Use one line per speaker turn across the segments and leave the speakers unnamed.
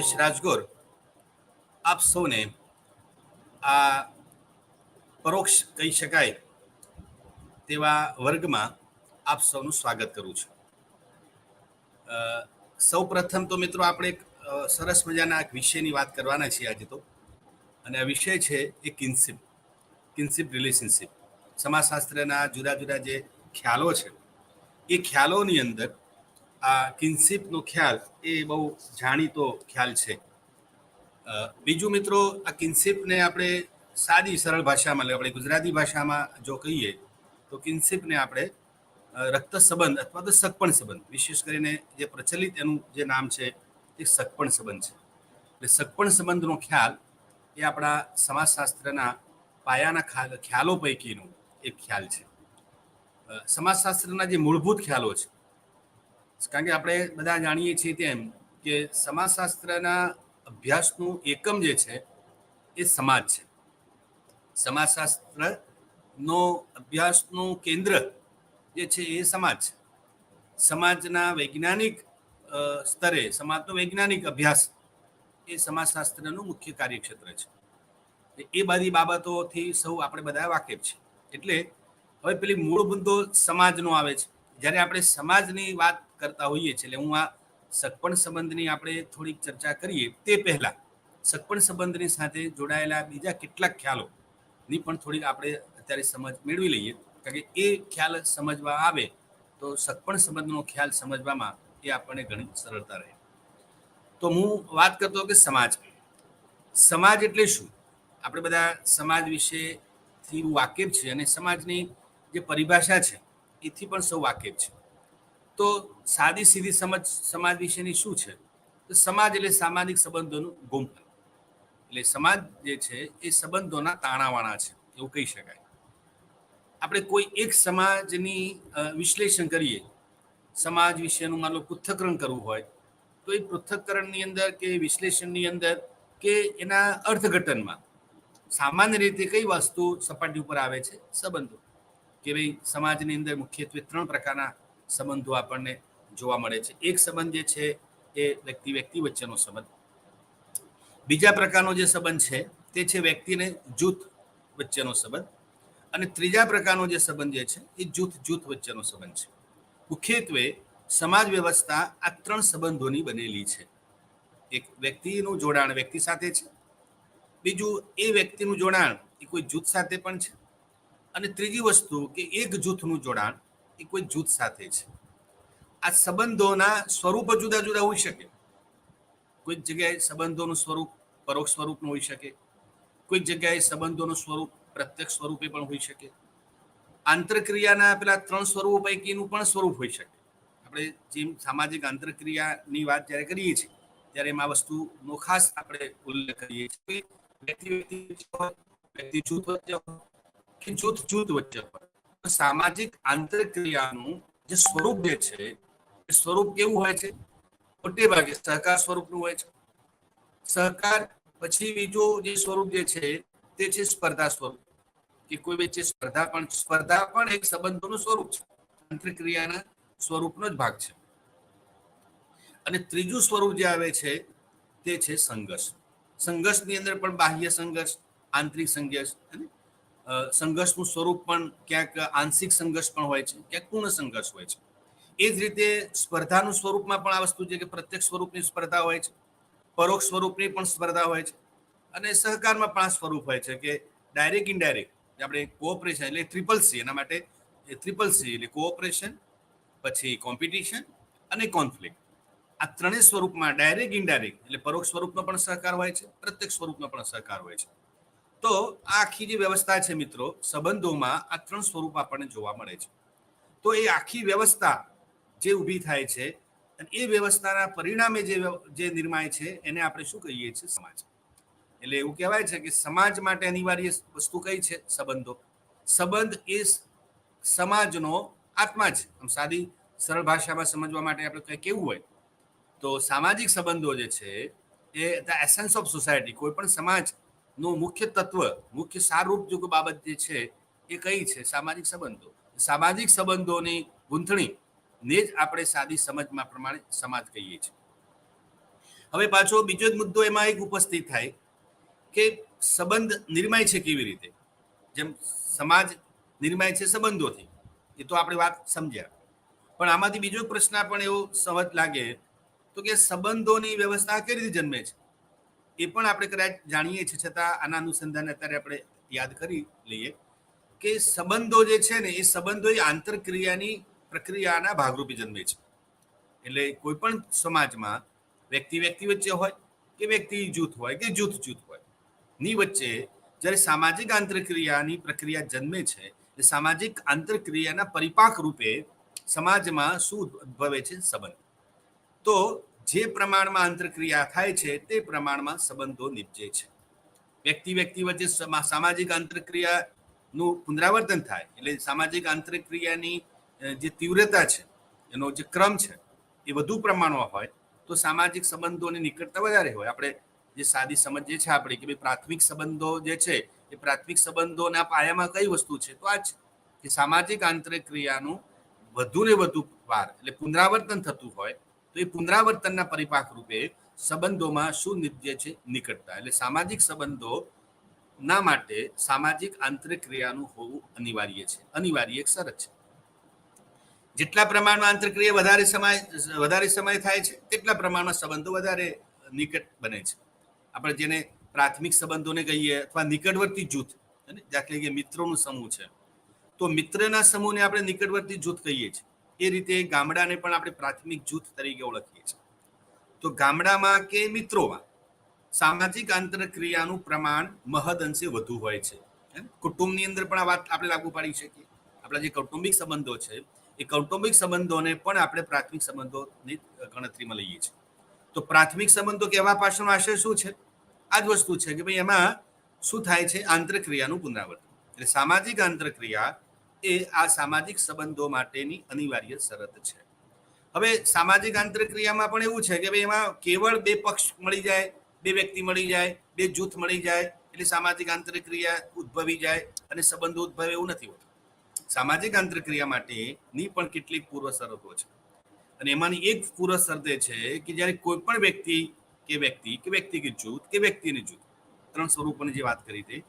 રમેશ રાજગોર આપ સૌને આ પરોક્ષ કહી શકાય તેવા વર્ગમાં આપ સૌનું સ્વાગત કરું છું. સૌ પ્રથમ તો મિત્રો આપણે એક સરસ મજાના એક વિષયની વાત કરવાના છીએ આજે તો, અને આ વિષય છે એ કિન્શિપ રિલેશનશિપ. સમાજશાસ્ત્રના જુદા જુદા જે ખ્યાલો છે એ ખ્યાલોની અંદર આ કિન્શિપનો ખ્યાલ એ બહુ જાણીતો ખ્યાલ છે. બીજું મિત્રો, આ કિન્શિપને આપણે સાદી સરળ ભાષામાં આપણે ગુજરાતી ભાષામાં જો કહીએ તો કિન્શિપને આપણે રક્ત સંબંધ અથવા તો સગપણ સંબંધ, વિશેષ કરીને જે પ્રચલિત એનું જે નામ છે એ સગપણ સંબંધ છે. એટલે સગપણ સંબંધનો ખ્યાલ એ આપણા સમાજશાસ્ત્રના પાયાના ખ્યાલો પૈકીનો એક ખ્યાલ છે. સમાજશાસ્ત્રના જે મૂળભૂત ખ્યાલો છે, કારણ કે આપણે બધા જાણીએ છીએ તેમ કે સમાજશાસ્ત્રના અભ્યાસનું એકમ જે છે એ સમાજ છે. સમાજશાસ્ત્રનો અભ્યાસનું કેન્દ્ર જે છે એ સમાજ છે. સમાજના વૈજ્ઞાનિક સ્તરે સમાજનો વૈજ્ઞાનિક અભ્યાસ એ સમાજશાસ્ત્રનું મુખ્ય કાર્યક્ષેત્ર છે. એ બધી બાબતોથી સૌ આપણે બધા વાકેફ છે. એટલે હવે પેલી મૂળ મુદ્દો સમાજનો આવે છે. જ્યારે આપણે સમાજની વાત કરતા હોઈએ છીએ, એટલે હું આ સગપણ સંબંધની આપણે થોડીક ચર્ચા કરીએ તે પહેલા સગપણ સંબંધની સાથે જોડાયેલા બીજા કેટલાક ખ્યાલોની પણ થોડીક આપણે અત્યારે સમજ મેળવી લઈએ, કારણ કે એ ખ્યાલ સમજવા આવે તો સગપણ સંબંધનો ખ્યાલ સમજવામાં એ આપણને ઘણી સરળતા રહે. તો હું વાત કરતો કે સમાજ એટલે શું? આપણે બધા સમાજ વિશેથી વાકેફ છે અને સમાજની જે પરિભાષા છે એથી પણ સૌ વાકેફ છે. તો સાદી સીધી સમજ સમાજ વિશેની શું છે? તો સમાજ એટલે સામાજિક સંબંધોનું ગુંફન. એટલે સમાજ જે છે એ સંબંધોના તાણાવાણા છે એવું કહી શકાય. આપણે કોઈ એક સમાજની વિશ્લેષણ કરીએ, સમાજ વિશેનું માનો પૃથ્થકરણ કરવું હોય તો એ પૃથ્થકરણની અંદર કે વિશ્લેષણની અંદર કે એના અર્થઘટનમાં સામાન્ય રીતે કઈ વસ્તુ સપાટી ઉપર આવે છે? સંબંધો. કે ભાઈ સમાજની અંદર મુખ્યત્વે 3 પ્રકારના સંબંધો આપણને જોવા મળે છે. એક સંબંધ જે છે એ વ્યક્તિ વચ્ચેનો સંબંધ. બીજા પ્રકારનો જે સંબંધ છે તે છે વ્યક્તિને જૂથ વચ્ચેનો સંબંધ. અને ત્રીજા પ્રકારનો જે સંબંધ જે છે એ જૂથ વચ્ચેનો સંબંધ છે. મુખ્યત્વે સમાજ વ્યવસ્થા આ 3 સંબંધોની બનેલી છે. એક વ્યક્તિનું જોડાણ વ્યક્તિ સાથે છે, બીજું એ વ્યક્તિનું જોડાણ એ કોઈ જૂથ સાથે પણ છે, અને ત્રીજી વસ્તુ કે એક જૂથનું જોડાણ એ કોઈ જૂથ સાથે છે. આ સંબંધોના સ્વરૂપો જુદા જુદા હોઈ શકે. કોઈક જગ્યાએ સંબંધોનું સ્વરૂપ પરોક્ષ સ્વરૂપનું હોઈ શકે, કોઈક જગ્યાએ સંબંધોનું સ્વરૂપ પ્રત્યક્ષ સ્વરૂપે પણ હોઈ શકે. આંતરક્રિયાના પેલા 3 સ્વરૂપો પૈકીનું પણ સ્વરૂપ હોઈ શકે. આપણે જેમ સામાજિક આંતરક્રિયાની વાત જ્યારે કરીએ છીએ ત્યારે એમાં વસ્તુનો ખાસ આપણે ઉલ્લેખ કરીએ છીએ. વ્યક્તિ જૂથ વચ્ચે હોય કે જૂથ વચ્ચે હોય. સામાજિક આંતરક્રિયાનું જે સ્વરૂપ જે છે એ સ્વરૂપ કેવું હોય છે? મોટે ભાગે સહકાર સ્વરૂપનું હોય છે. સહકાર પછી બીજું જે સ્વરૂપ જે છે તે છે સ્પર્ધા સ્વરૂપ, કે કોઈ વચ્ચે સ્પર્ધા પણ એક સંબંધોનું સ્વરૂપ છે, આંતરક્રિયાના સ્વરૂપનો જ ભાગ છે. અને ત્રીજું સ્વરૂપ જે આવે છે તે છે સંઘર્ષ. સંઘર્ષની અંદર પણ બાહ્ય સંઘર્ષ, આંતરિક સંઘર્ષ, અને સંઘર્ષનું સ્વરૂપ પણ ક્યાંક આંશિક સંઘર્ષ પણ હોય છે, ક્યાંક પૂર્ણ સંઘર્ષ હોય છે. એ જ રીતે સ્પર્ધાનું સ્વરૂપમાં પણ આ વસ્તુ છે કે પ્રત્યક્ષ સ્વરૂપની સ્પર્ધા હોય છે, પરોક્ષ સ્વરૂપની પણ સ્પર્ધા હોય છે, અને સહકારમાં પણ આ સ્વરૂપ હોય છે કે ડાયરેક્ટ ઇનડાયરેક્ટ. આપણે કોઓપરેશન એટલે CCC, એના માટે CCC એટલે કોઓપરેશન, પછી કોમ્પિટિશન અને કોન્ફ્લિક્ટ. આ 3 સ્વરૂપમાં ડાયરેક્ટ ઇનડાયરેક્ટ એટલે પરોક્ષ સ્વરૂપનો પણ સહકાર હોય છે, પ્રત્યક્ષ સ્વરૂપનો પણ સહકાર હોય છે. તો આ આખી જે વ્યવસ્થા છે મિત્રો, સંબંધોમાં આ 3 સ્વરૂપ આપણને જોવા મળે છે. તો એ આખી વ્યવસ્થા જે ઊભી થાય છે અને એ વ્યવસ્થાના પરિણામે જે નિર્માય છે એને આપણે શું કહીએ છીએ? સમાજ. એટલે એવું કહેવાય છે કે સમાજ માટે અનિવાર્ય વસ્તુ કઈ છે? સંબંધો. સંબંધ એ સમાજનો આત્મા છે. આમ સાદી સરળ ભાષામાં સમજવા માટે આપણે કંઈ કેવું હોય તો સામાજિક સંબંધો જે છે એ ધ એસેન્સ ઓફ સોસાયટી, કોઈ પણ સમાજનું મુખ્ય તત્વ, મુખ્ય સારરૂપ જો બાબત જે છે એ કઈ છે? સામાજિક સંબંધો. સામાજિક સંબંધોની ગૂંથણી ને જ આપણે સાદી સમજમાં પ્રમાણે સમાજ કહીએ છીએ. હવે પાછો બીજો જ મુદ્દો એમાં એક ઉપસ્થિત થાય કે સંબંધ નિર્માય છે કેવી રીતે. જેમ સમાજ નિર્માય છે સંબંધોથી, એ તો આપણે વાત સમજ્યા, પણ આમાંથી બીજો પ્રશ્ન પણ એવો સહજ લાગે તો કે સંબંધોની વ્યવસ્થા કઈ રીતે જન્મે છે એ પણ આપણે કદાચ જાણીએ છીએ, છતાં આના અનુસંધાને અત્યારે આપણે યાદ કરી લઈએ કે સંબંધો જે છે ને એ સંબંધો એ આંતરક્રિયાની પ્રક્રિયાના ભાગરૂપે જન્મે છે. એટલે કોઈ પણ સમાજમાં વ્યક્તિ વચ્ચે હોય કે વ્યક્તિ જૂથ હોય કે જૂથ હોય ની વચ્ચે જ્યારે સામાજિક આંતરક્રિયાની પ્રક્રિયા જન્મે છે, એ સામાજિક આંતરક્રિયાના પરિપાક રૂપે સમાજમાં શું ઉદ્ભવે છે? સંબંધ. તો જે પ્રમાણમાં આંતરક્રિયા થાય છે તે પ્રમાણમાં સંબંધો નિપજે છે. વ્યક્તિ વચ્ચે સામાજિક આંતરક્રિયાનું પુનરાવર્તન થાય એટલે સામાજિક આંતરક્રિયાની જે તીવ્રતા છે, એનો જે ક્રમ છે એ વધુ પ્રમાણમાં હોય તો સામાજિક સંબંધોની નિકટતા વધારે હોય. આપણે જે સાદી સમજ જે છે આપણી કે ભાઈ પ્રાથમિક સંબંધો જે છે એ પ્રાથમિક સંબંધોના પાયામાં કઈ વસ્તુ છે? તો આ જ કે સામાજિક આંતરક્રિયાનું વધુ ને વધુ વાર એટલે પુનરાવર્તન થતું હોય તો એ પુનરાવર્તનના પરિપાક રૂપે સંબંધોમાં શું નિપજે છે? નિકટતા. એટલે સામાજિક સંબંધો ના માટે સામાજિક આંતરક્રિયાનું હોવું અનિવાર્ય છે. અનિવાર્ય એક શરત છે. જેટલા પ્રમાણમાં આંતરક્રિયા વધારે સમય થાય છે તેટલા પ્રમાણમાં સંબંધો વધારે નિકટ બને છે. આપણે જેને પ્રાથમિક સંબંધોને કહીએ અથવા નિકટવર્તી જૂથ, દાખલા કે મિત્રોનું સમૂહ છે તો મિત્રના સમૂહને આપણે નિકટવર્તી જૂથ કહીએ છીએ. એ રીતે ગામડાને પણ આપણે પ્રાથમિક જૂથ તરીકે ઓળખીએ છીએ. તો ગામડામાં કે મિત્રોમાં સામાજિક આંતરક્રિયાનું પ્રમાણ મહદ અંશે વધુ હોય છે. કુટુંબની અંદર પણ આ વાત આપણે લાગુ પાડી શકીએ. આપણા જે કૌટુંબિક સંબંધો છે એ કૌટુંબિક સંબંધોને પણ આપણે પ્રાથમિક સંબંધોની ગણતરીમાં લઈએ છીએ. તો પ્રાથમિક સંબંધો કહેવા પાછળનો આશય શું છે? આ જ વસ્તુ છે કે ભાઈ એમાં શું થાય છે? આંતરક્રિયાનું પુનરાવર્તન. એટલે સામાજિક આંતરક્રિયા એ આ સામાજિક સંબંધો માટેની અનિવાર્ય શરત છે. હવે સામાજિક આંતરક્રિયામાં પણ એવું છે કે ભાઈ એમાં કેવળ બે પક્ષ મળી જાય, બે વ્યક્તિ મળી જાય, બે જૂથ મળી જાય એટલે સામાજિક આંતરક્રિયા ઉદ્ભવી જાય અને સંબંધો ઉદ્ભવે એવું નથી હોતું. સામાજિક આંતરક્રિયા માટેની પણ કેટલીક પૂર્વ શરતો છે અને એમાંની એક પૂર્વ શરત એ છે કે જ્યારે કોઈ પણ વ્યક્તિ કે વ્યક્તિગત જૂથ કે વ્યક્તિની જૂથ, ત્રણ સ્વરૂપોની જે વાત કરી હતી,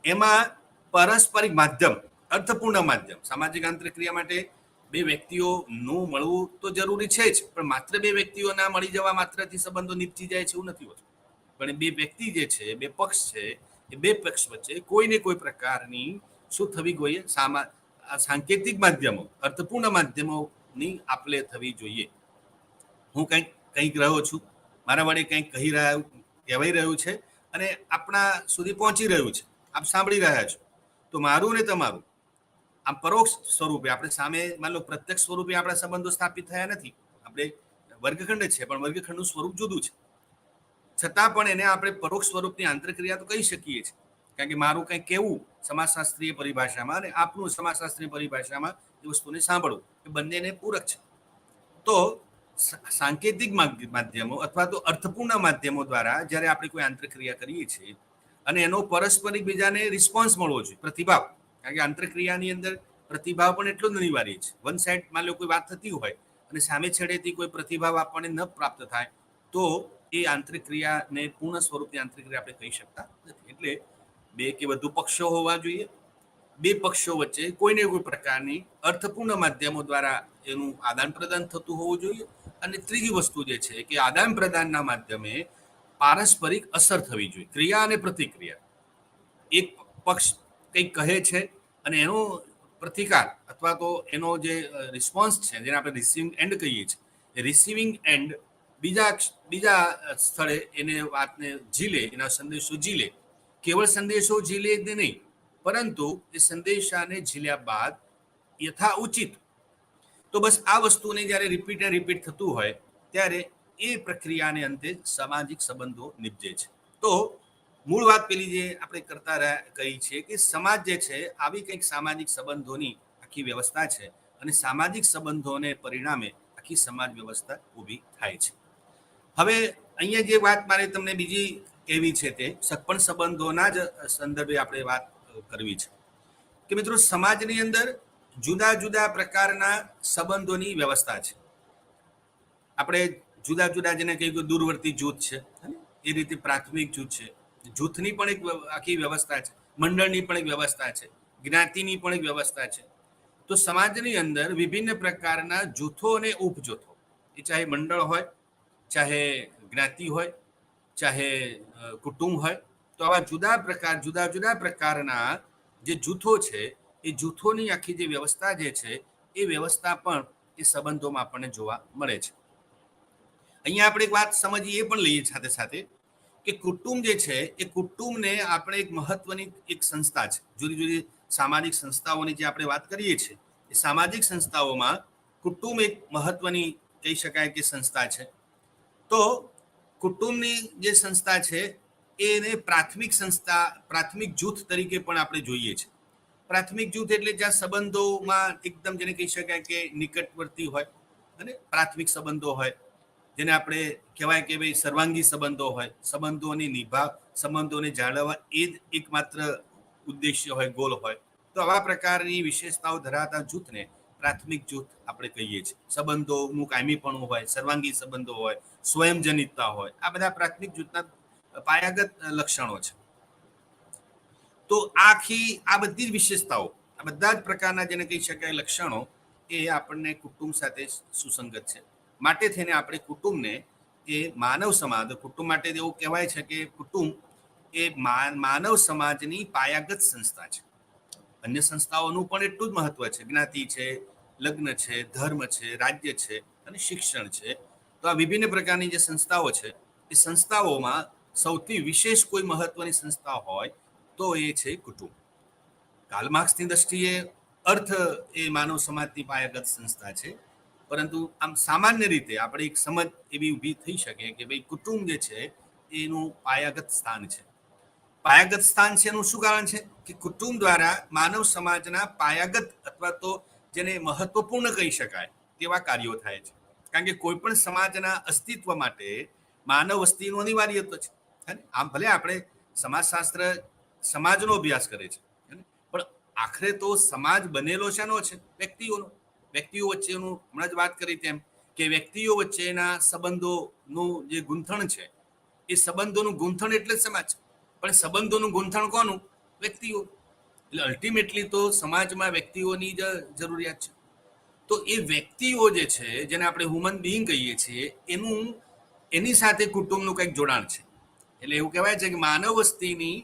એમાં પારસ્પરિક માધ્યમ, અર્થપૂર્ણ માધ્યમ. સામાજિક આંતરક્રિયા માટે બે વ્યક્તિઓનું મળવું તો જરૂરી છે જ, પણ માત્ર બે વ્યક્તિઓના મળી જવા માત્રથી સંબંધો નીપજી જાય છે એવું નથી હોતું. પણ બે વ્યક્તિ જે છે, બે પક્ષ છે, એ બે પક્ષ વચ્ચે કોઈને કોઈ પ્રકારની શું થવી જોઈએ? સાંકેતિક માધ્યમો, અર્થપૂર્ણ માધ્યમોની આપલે થવી જોઈએ. હું કંઈક રહ્યો છું, મારા વડે કંઈક કહેવાઈ રહ્યું છે અને આપણા સુધી પહોંચી રહ્યું છે, આપ સાંભળી રહ્યા છો, તો મારું ને તમારું આમ પરોક્ષ સ્વરૂપે આપણે સામે માન લો પ્રત્યક્ષ સ્વરૂપે આપણા સંબંધો સ્થાપિત થયા નથી. આપણે વર્ગખંડ છે પણ વર્ગખંડનું સ્વરૂપ જુદું છે, છતાં પણ એને આપણે પરોક્ષ સ્વરૂપની આંતરક્રિયા તો કહી શકીએ છીએ. કારણ કે મારું કંઈક કહેવું સમાજશાસ્ત્રીય પરિભાષામાં અને આપનું સમાજશાસ્ત્રીય પરિભાષામાં એ વસ્તુને સાંભળવું એ બંનેને પૂરક છે. તો સાંકેતિક માધ્યમો અથવા તો અર્થપૂર્ણ માધ્યમો દ્વારા જ્યારે આપણે કોઈ આંતરક્રિયા કરીએ છીએ અને એનો પરસ્પરિક બીજાને રિસ્પોન્સ મળવો જોઈએ, પ્રતિભાવ. કારણ કે આંતરક્રિયાની અંદર પ્રતિભાવ પણ એટલો જ અનિવાર્ય છે. વન સાઈડ માન લો કોઈ વાત થતી હોય અને સામે છેડેથી કોઈ પ્રતિભાવ આપણને ન પ્રાપ્ત થાય તો એ આંતરક્રિયાને પૂર્ણ સ્વરૂપની આંતરક્રિયા આપણે કહી શકતા નથી. એટલે બે કે વધુ પક્ષો હોવા જોઈએ, બે પક્ષો વચ્ચે કોઈને કોઈ પ્રકારની અર્થપૂર્ણ માધ્યમો દ્વારા એનું આદાન પ્રદાન થતું હોવું જોઈએ. અને ત્રીજી વસ્તુ જે છે કે આદાન પ્રદાનના માધ્યમે પારસ્પરિક અસર થવી જોઈએ, ક્રિયા અને પ્રતિક્રિયા. એક પક્ષ કંઈક કહે છે અને એનો પ્રતિકાર અથવા તો એનો જે રિસ્પોન્સ છે જેને આપણે રિસીવિંગ એન્ડ કહીએ છીએ, એ રિસીવિંગ એન્ડ બીજા સ્થળે એને વાતને ઝીલે, એના સંદેશો ઝીલે. કેવળ સંદેશો ઝીલે જ નહીં, પરંતુ એ સંદેશાને ઝીલ્યા બાદ યથા ઉચિત, તો બસ આ વસ્તુને જ્યારે રિપીટ થતું હોય ત્યારે એ પ્રક્રિયાને અંતે સામાજિક સંબંધો નિપજે છે. તો મૂળ વાત પેલી જે આપણે કરતા કહી છે કે સમાજ જે છે આવી કંઈક સામાજિક સંબંધોની આખી વ્યવસ્થા છે અને સામાજિક સંબંધોને પરિણામે આખી સમાજ વ્યવસ્થા ઊભી થાય છે. હવે અહીંયા જે વાત મારે તમને બીજી કહેવી છે તે સગપણ સંબંધોના જ સંદર્ભે આપણે વાત કરવી છે કે મિત્રો સમાજની અંદર જુદા જુદા પ્રકારના સંબંધોની વ્યવસ્થા છે. આપણે જુદા જુદા જેને કહીએ દૂરવર્તી જૂથ છે, એ રીતે પ્રાથમિક જૂથ છે, જૂથની પણ એક આખી વ્યવસ્થા છે, મંડળની પણ એક વ્યવસ્થા છે, જ્ઞાતિની પણ એક વ્યવસ્થા છે. તો સમાજની અંદર વિભિન્ન પ્રકારના જૂથો અને ઉપજૂથો, એ ચાહે મંડળ હોય, ચાહે જ્ઞાતિ હોય, ચાહે કુટુંબ હોય, તો આવા જુદા જુદા પ્રકારના જે જૂથો છે એ જૂથોની આખી જે વ્યવસ્થા જે છે એ વ્યવસ્થા પણ એ સંબંધોમાં આપણને જોવા મળે છે. અહીંયા આપણે એક વાત સમજીએ પણ લઈએ સાથે સાથે કે કુટુંબ જે છે એ કુટુંબને આપણે એક મહત્વની એક સંસ્થા છે. જુદી જુદી સામાજિક સંસ્થાઓની જે આપણે વાત કરીએ છીએ એ સામાજિક સંસ્થાઓમાં કુટુંબ એક મહત્વની કહી શકાય કે સંસ્થા છે. તો કુટુંબની જે સંસ્થા છે એને પ્રાથમિક સંસ્થા, પ્રાથમિક જૂથ તરીકે પણ આપણે જોઈએ છે. પ્રાથમિક જૂથ એટલે જ્યાં સંબંધોમાં એકદમ જેને કહી શકાય કે નિકટવર્તી હોય અને પ્રાથમિક સંબંધો હોય, જેને આપણે કહેવાય કે ભાઈ સર્વાંગી સંબંધો હોય, સંબંધોને જાળવવા એ જ એકમાત્ર ઉદ્દેશ્ય હોય, ગોલ હોય. તો આવા પ્રકારની વિશેષતાઓ ધરાવતા જૂથને પ્રાથમિક જૂથ આપણે કહીએ છીએ. સંબંધોનું કાયમીપણું હોય, સર્વાંગી સંબંધો હોય, સ્વયંજનિતતા હોય, આ બધા પ્રાથમિક જૂથના પાયાગત લક્ષણો છે. તો આ બધી જ વિશેષતાઓ, આ બધા જ પ્રકારના જેને કહી શકાય લક્ષણો એ આપણને કુટુંબ સાથે સુસંગત છે. માટે થઈને આપણે કુટુંબને એ માનવ સમાજ, કુટુંબ માટે એવું કહેવાય છે કે કુટુંબ એ માનવ સમાજની પાયાગત સંસ્થા છે. અન્ય સંસ્થાઓનું પણ એટલું જ મહત્વ છે. જ્ઞાતિ છે, લગ્ન છે, ધર્મ છે, રાજ્ય છે અને શિક્ષણ છે. તો આ વિભિન્ન પ્રકારની જે સંસ્થાઓ છે એ સંસ્થાઓમાં સૌથી વિશેષ કોઈ મહત્વની સંસ્થા હોય તો એ છે કુટુંબ. કાર્લ માર્ક્સની દ્રષ્ટિએ અર્થ એ માનવ સમાજની પાયાગત સંસ્થા છે, પરંતુ આમ સામાન્ય રીતે આપણે એક સમજ એવી ઊભી થઈ શકે કે ભાઈ કુટુંબ જે છે એનું પાયાગત સ્થાન છે. પાયાગત સ્થાન છે એનું શું કારણ છે કે કુટુંબ દ્વારા માનવ સમાજના પાયાગત અથવા તો જેને મહત્વપૂર્ણ કહી શકાય તેવા કાર્યો થાય છે. કારણ કે કોઈ પણ સમાજના અસ્તિત્વ માટે માનવ વસ્તીનું અનિવાર્યત્વ છે. આમ ભલે આપણે સમાજશાસ્ત્ર સમાજનો અભ્યાસ કરે છે, પણ આખરે તો સમાજ બનેલો શેનો છે? વ્યક્તિઓનો. વ્યક્તિઓ વચ્ચેનું, હમણાં જ વાત કરી તેમ કે વ્યક્તિઓ વચ્ચેના સંબંધોનું જે ગૂંથણ છે એ સંબંધોનું ગૂંથણ એટલે જ સમાજ. પણ સંબંધોનું ગૂંથણ કોનું? વ્યક્તિઓ. એટલે અલ્ટિમેટલી તો સમાજમાં વ્યક્તિઓની જ જરૂરિયાત છે. તો એ વ્યક્તિઓ જે છે, જેને આપણે હ્યુમન બિઈંગ કહીએ છીએ, એની સાથે કુટુંબનું કંઈક જોડાણ છે. એટલે એવું કહેવાય છે કે માનવ વસ્તીની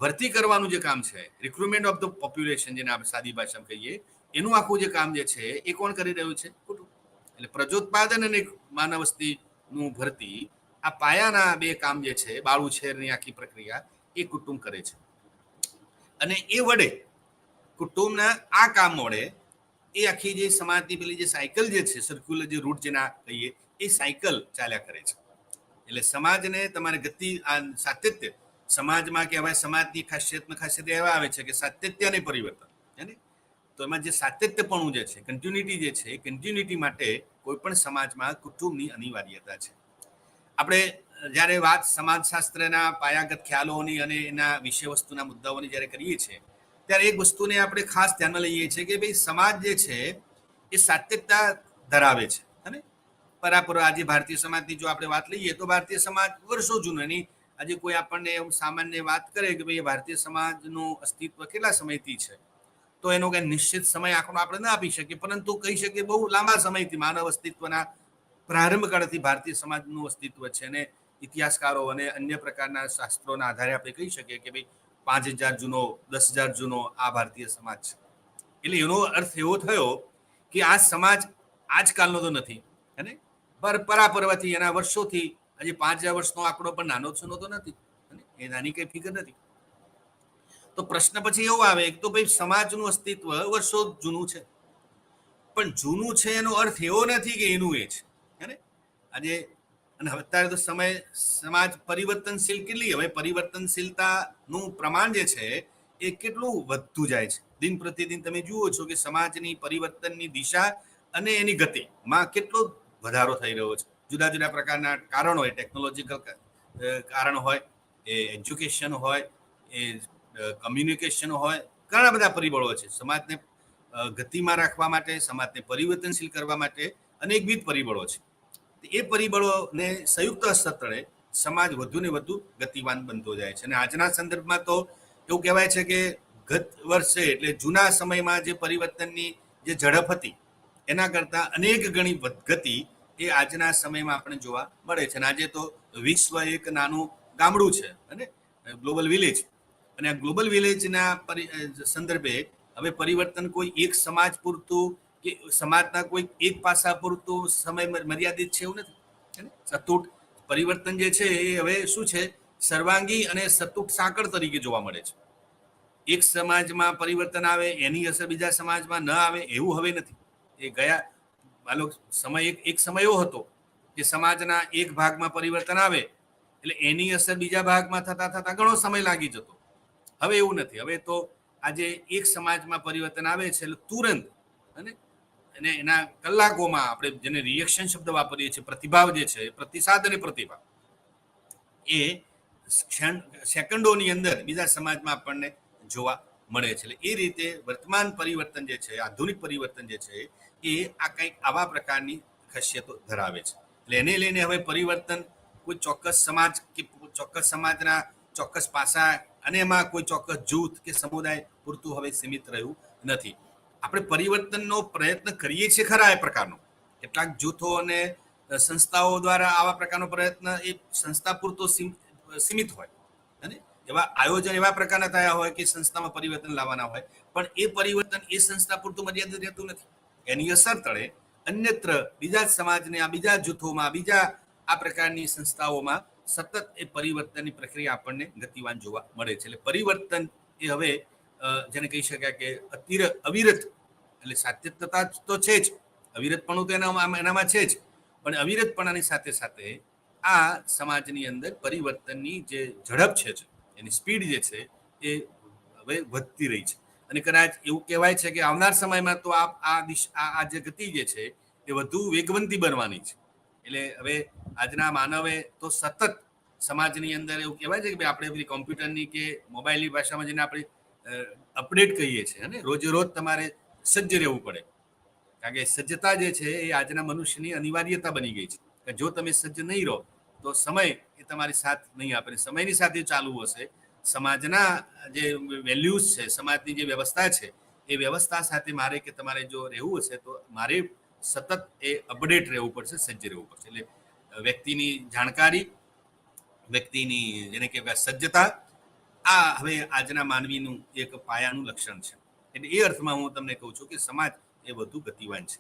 ભરતી કરવાનું જે કામ છે, રિક્રુટમેન્ટ ઓફ ધ પોપ્યુલેશન જેને આપણે સાદી ભાષામાં કહીએ, એનું આખું જે કામ જે છે એ કોણ કરી રહ્યું છે? કુટુંબ. એટલે પ્રજોત્પાદન અને માનવ વસ્તીનું ભરતી, આ પાયાના બે કામ જે છે, બાળુછેરની આખી પ્રક્રિયા એ કુટુંબ કરે છે. અને એ વડે કુટુંબના આ કામ વડે એ આખી જે સમાજની પેલી જે સાયકલ જે છે, સર્ક્યુલર જે રૂટ જેના કહીએ, એ સાયકલ ચાલ્યા કરે છે. એટલે સમાજને તમારે ગતિ, આ સાતત્ય સમાજમાં કહેવાય, સમાજની ખાસિયત એવા આવે છે કે સાતત્ય અને પરિવર્તન. તો એમાં જે સાતત્યપણું જે છે, કન્ટિન્યુટી જે છે, એ કન્ટિન્યુટી માટે કોઈ પણ સમાજમાં કુટુંબની અનિવાર્યતા છે. આપણે જ્યારે વાત સમાજશાસ્ત્રના પાયાગત ખ્યાલોની અને એના વિષય વસ્તુના મુદ્દાઓની જ્યારે કરીએ છીએ, ત્યારે એક વસ્તુને આપણે ખાસ ધ્યાનમાં લઈએ છીએ કે ભાઈ સમાજ જે છે એ સાતત્યતા ધરાવે છે. અને પરાપર આજે ભારતીય સમાજની જો આપણે વાત લઈએ તો ભારતીય સમાજ વર્ષો જૂનો, એની આજે કોઈ આપણને એવું સામાન્ય વાત કરે કે ભાઈ ભારતીય સમાજનું અસ્તિત્વ કેટલા સમયથી છે, તો એનો કંઈ નિશ્ચિત સમય આંકડો આપણે ના આપી શકીએ, પરંતુ કહી શકીએ બહુ લાંબા સમયથી માનવ અસ્તિત્વના પ્રારંભ કાળથી ભારતીય સમાજનું અસ્તિત્વ છે. અને ઇતિહાસકારો અને અન્ય પ્રકારના શાસ્ત્રોના આધારે આપણે કહી શકીએ કે ભાઈ 5000 જૂનો, 10,000 જૂનો આ ભારતીય સમાજ છે. એટલે એનો અર્થ એવો થયો કે આ સમાજ આજકાલનો તો નથી, અને પરાપરવાથી એના વર્ષોથી, હજી 5000 વર્ષનો આંકડો પણ નાનો છૂનો તો નથી, એ નાની કઈ ફિગર નથી. તો પ્રશ્ન પછી એવો આવે તો ભાઈ સમાજનું અસ્તિત્વ વર્ષો જૂનું છે, પણ જૂનું છે એનો અર્થ એવો નથી કે એનું એ છે. આજે અને અત્યારે તો સમાજ પરિવર્તનશીલ કેટલી, હવે પરિવર્તનશીલતાનું પ્રમાણ જે છે એ કેટલું વધતું જાય છે. દિન પ્રતિદિન તમે જુઓ છો કે સમાજની પરિવર્તનની દિશા અને એની ગતિમાં કેટલો વધારો થઈ રહ્યો છે. જુદા જુદા પ્રકારના કારણો હોય, ટેકનોલોજીકલ કારણ હોય, એ એજ્યુકેશન હોય, એ કમ્યુનિકેશન હોય, ઘણા બધા પરિબળો છે. સમાજને ગતિમાં રાખવા માટે, સમાજને પરિવર્તનશીલ કરવા માટે અનેકવિધ પરિબળો છે. એ પરિબળોને સંયુક્ત અસર તળે સમાજ વધુ ને વધુ ગતિવાન બનતો જાય છે. અને આજના સંદર્ભમાં તો એવું કહેવાય છે કે ગત વર્ષે એટલે જૂના સમયમાં જે પરિવર્તનની જે ઝડપ હતી એના કરતાં અનેક ગણી ગતિ એ આજના સમયમાં આપણે જોવા મળે છે. અને આજે તો વિશ્વ એક નાનું ગામડું છે અને ગ્લોબલ વિલેજ, અને આ ગ્લોબલ વિલેજના સંદર્ભે હવે પરિવર્તન કોઈ એક સમાજ પૂરતું કે સમાજના કોઈ એક પાસા પૂરતું સમય મર્યાદિત છે એવું નથી. સતૂટ પરિવર્તન જે છે એ હવે શું છે, સર્વાંગી અને સતૂટ સાંકળ તરીકે જોવા મળે છે. એક સમાજમાં પરિવર્તન આવે એની અસર બીજા સમાજમાં ન આવે એવું હવે નથી. એ ગયા માનો સમય એક સમય એવો હતો કે સમાજના એક ભાગમાં પરિવર્તન આવે એટલે એની અસર બીજા ભાગમાં થતા થતા ઘણો સમય લાગી જતો. હવે એવું નથી. હવે તો આજે એક સમાજમાં પરિવર્તન આવે છે એટલે તુરંત અને એના કલાકોમાં આપણે જેને રિએક્શન શબ્દ વાપરીએ છીએ, પ્રતિભાવ જે છે, પ્રતિસાદ અને પ્રતિભાવ એ સેકન્ડોની અંદર બીજા સમાજમાં આપણને જોવા મળે છે. એટલે એ રીતે વર્તમાન પરિવર્તન જે છે, આધુનિક પરિવર્તન જે છે એ આ કંઈક આવા પ્રકારની ખાસિયતો ધરાવે છે. એટલે એને લઈને હવે પરિવર્તન કોઈ ચોક્કસ સમાજ કે ચોક્કસ સમાજના ચોક્કસ પાસા અને એમાં કોઈ ચોક્કસ જૂથ કે સમુદાય પૂરતું હવે સીમિત રહ્યું નથી. આપણે પરિવર્તનનો પ્રયત્ન કરીએ છીએ ખરા એ પ્રકારનો. કેટલાક જૂથો અને સંસ્થાઓ દ્વારા આવા પ્રકારનો પ્રયત્ન એ સંસ્થા પૂરતો સીમિત હોય અને એવા આયોજન એવા પ્રકારના થયા હોય કે સંસ્થામાં પરિવર્તન લાવવાના હોય, પણ એ પરિવર્તન એ સંસ્થા પૂરતું મર્યાદિત રહેતું નથી. એની અસર તળે અન્યત્ર બીજા સમાજને, આ બીજા જૂથોમાં, બીજા આ પ્રકારની સંસ્થાઓમાં સતત એ પરિવર્તનની પ્રક્રિયા આપણને ગતિવાન જોવા મળે છે. એટલે પરિવર્તન એ હવે જેને કહી શકાય કે અવિરત, એટલે સાતત્યતા તો છે જ, અવિરતપણું તો એનામાં છે જ, પણ અવિરતપણાની સાથે સાથે આ સમાજની અંદર પરિવર્તનની જે ઝડપ છે, એની સ્પીડ જે છે એ હવે વધતી રહી છે. અને કદાચ એવું કહેવાય છે કે આવનાર સમયમાં તો આ જે ગતિ જે છે એ વધુ વેગવંતી બનવાની છે. એટલે હવે આજના માનવે તો સતત સમાજની અંદર એવું કહેવાય છે કે આપણે બધી કોમ્પ્યુટરની કે મોબાઈલની ભાષામાં જેને આપણે અપડેટ કહીએ છીએ, અને રોજે રોજ તમારે સજ્જ રહેવું પડે. કારણ કે સજ્જતા જે છે એ આજના મનુષ્યની અનિવાર્યતા બની ગઈ છે. કે જો તમે સજ્જ નહીં રહો તો સમય એ તમારી સાથ નહીં આપે. સમયની સાથે ચાલવું હશે. સમાજના જે વેલ્યુઝ છે, સમાજની જે વ્યવસ્થા છે, એ વ્યવસ્થા સાથે મારે કે તમારે જો રહેવું હશે તો મારે સતત એ અપડેટ રહેવું પડશે, સજ્જ રહેવું પડશે. એટલે વ્યક્તિની જાણકારી, વ્યક્તિની જેને કહેવાય સજ્જતા, આ હવે આજના માનવીનું એક પાયાનું લક્ષણ છે. એટલે એ અર્થમાં હું તમને કહું છું કે સમાજ એ વધુ ગતિવાન છે.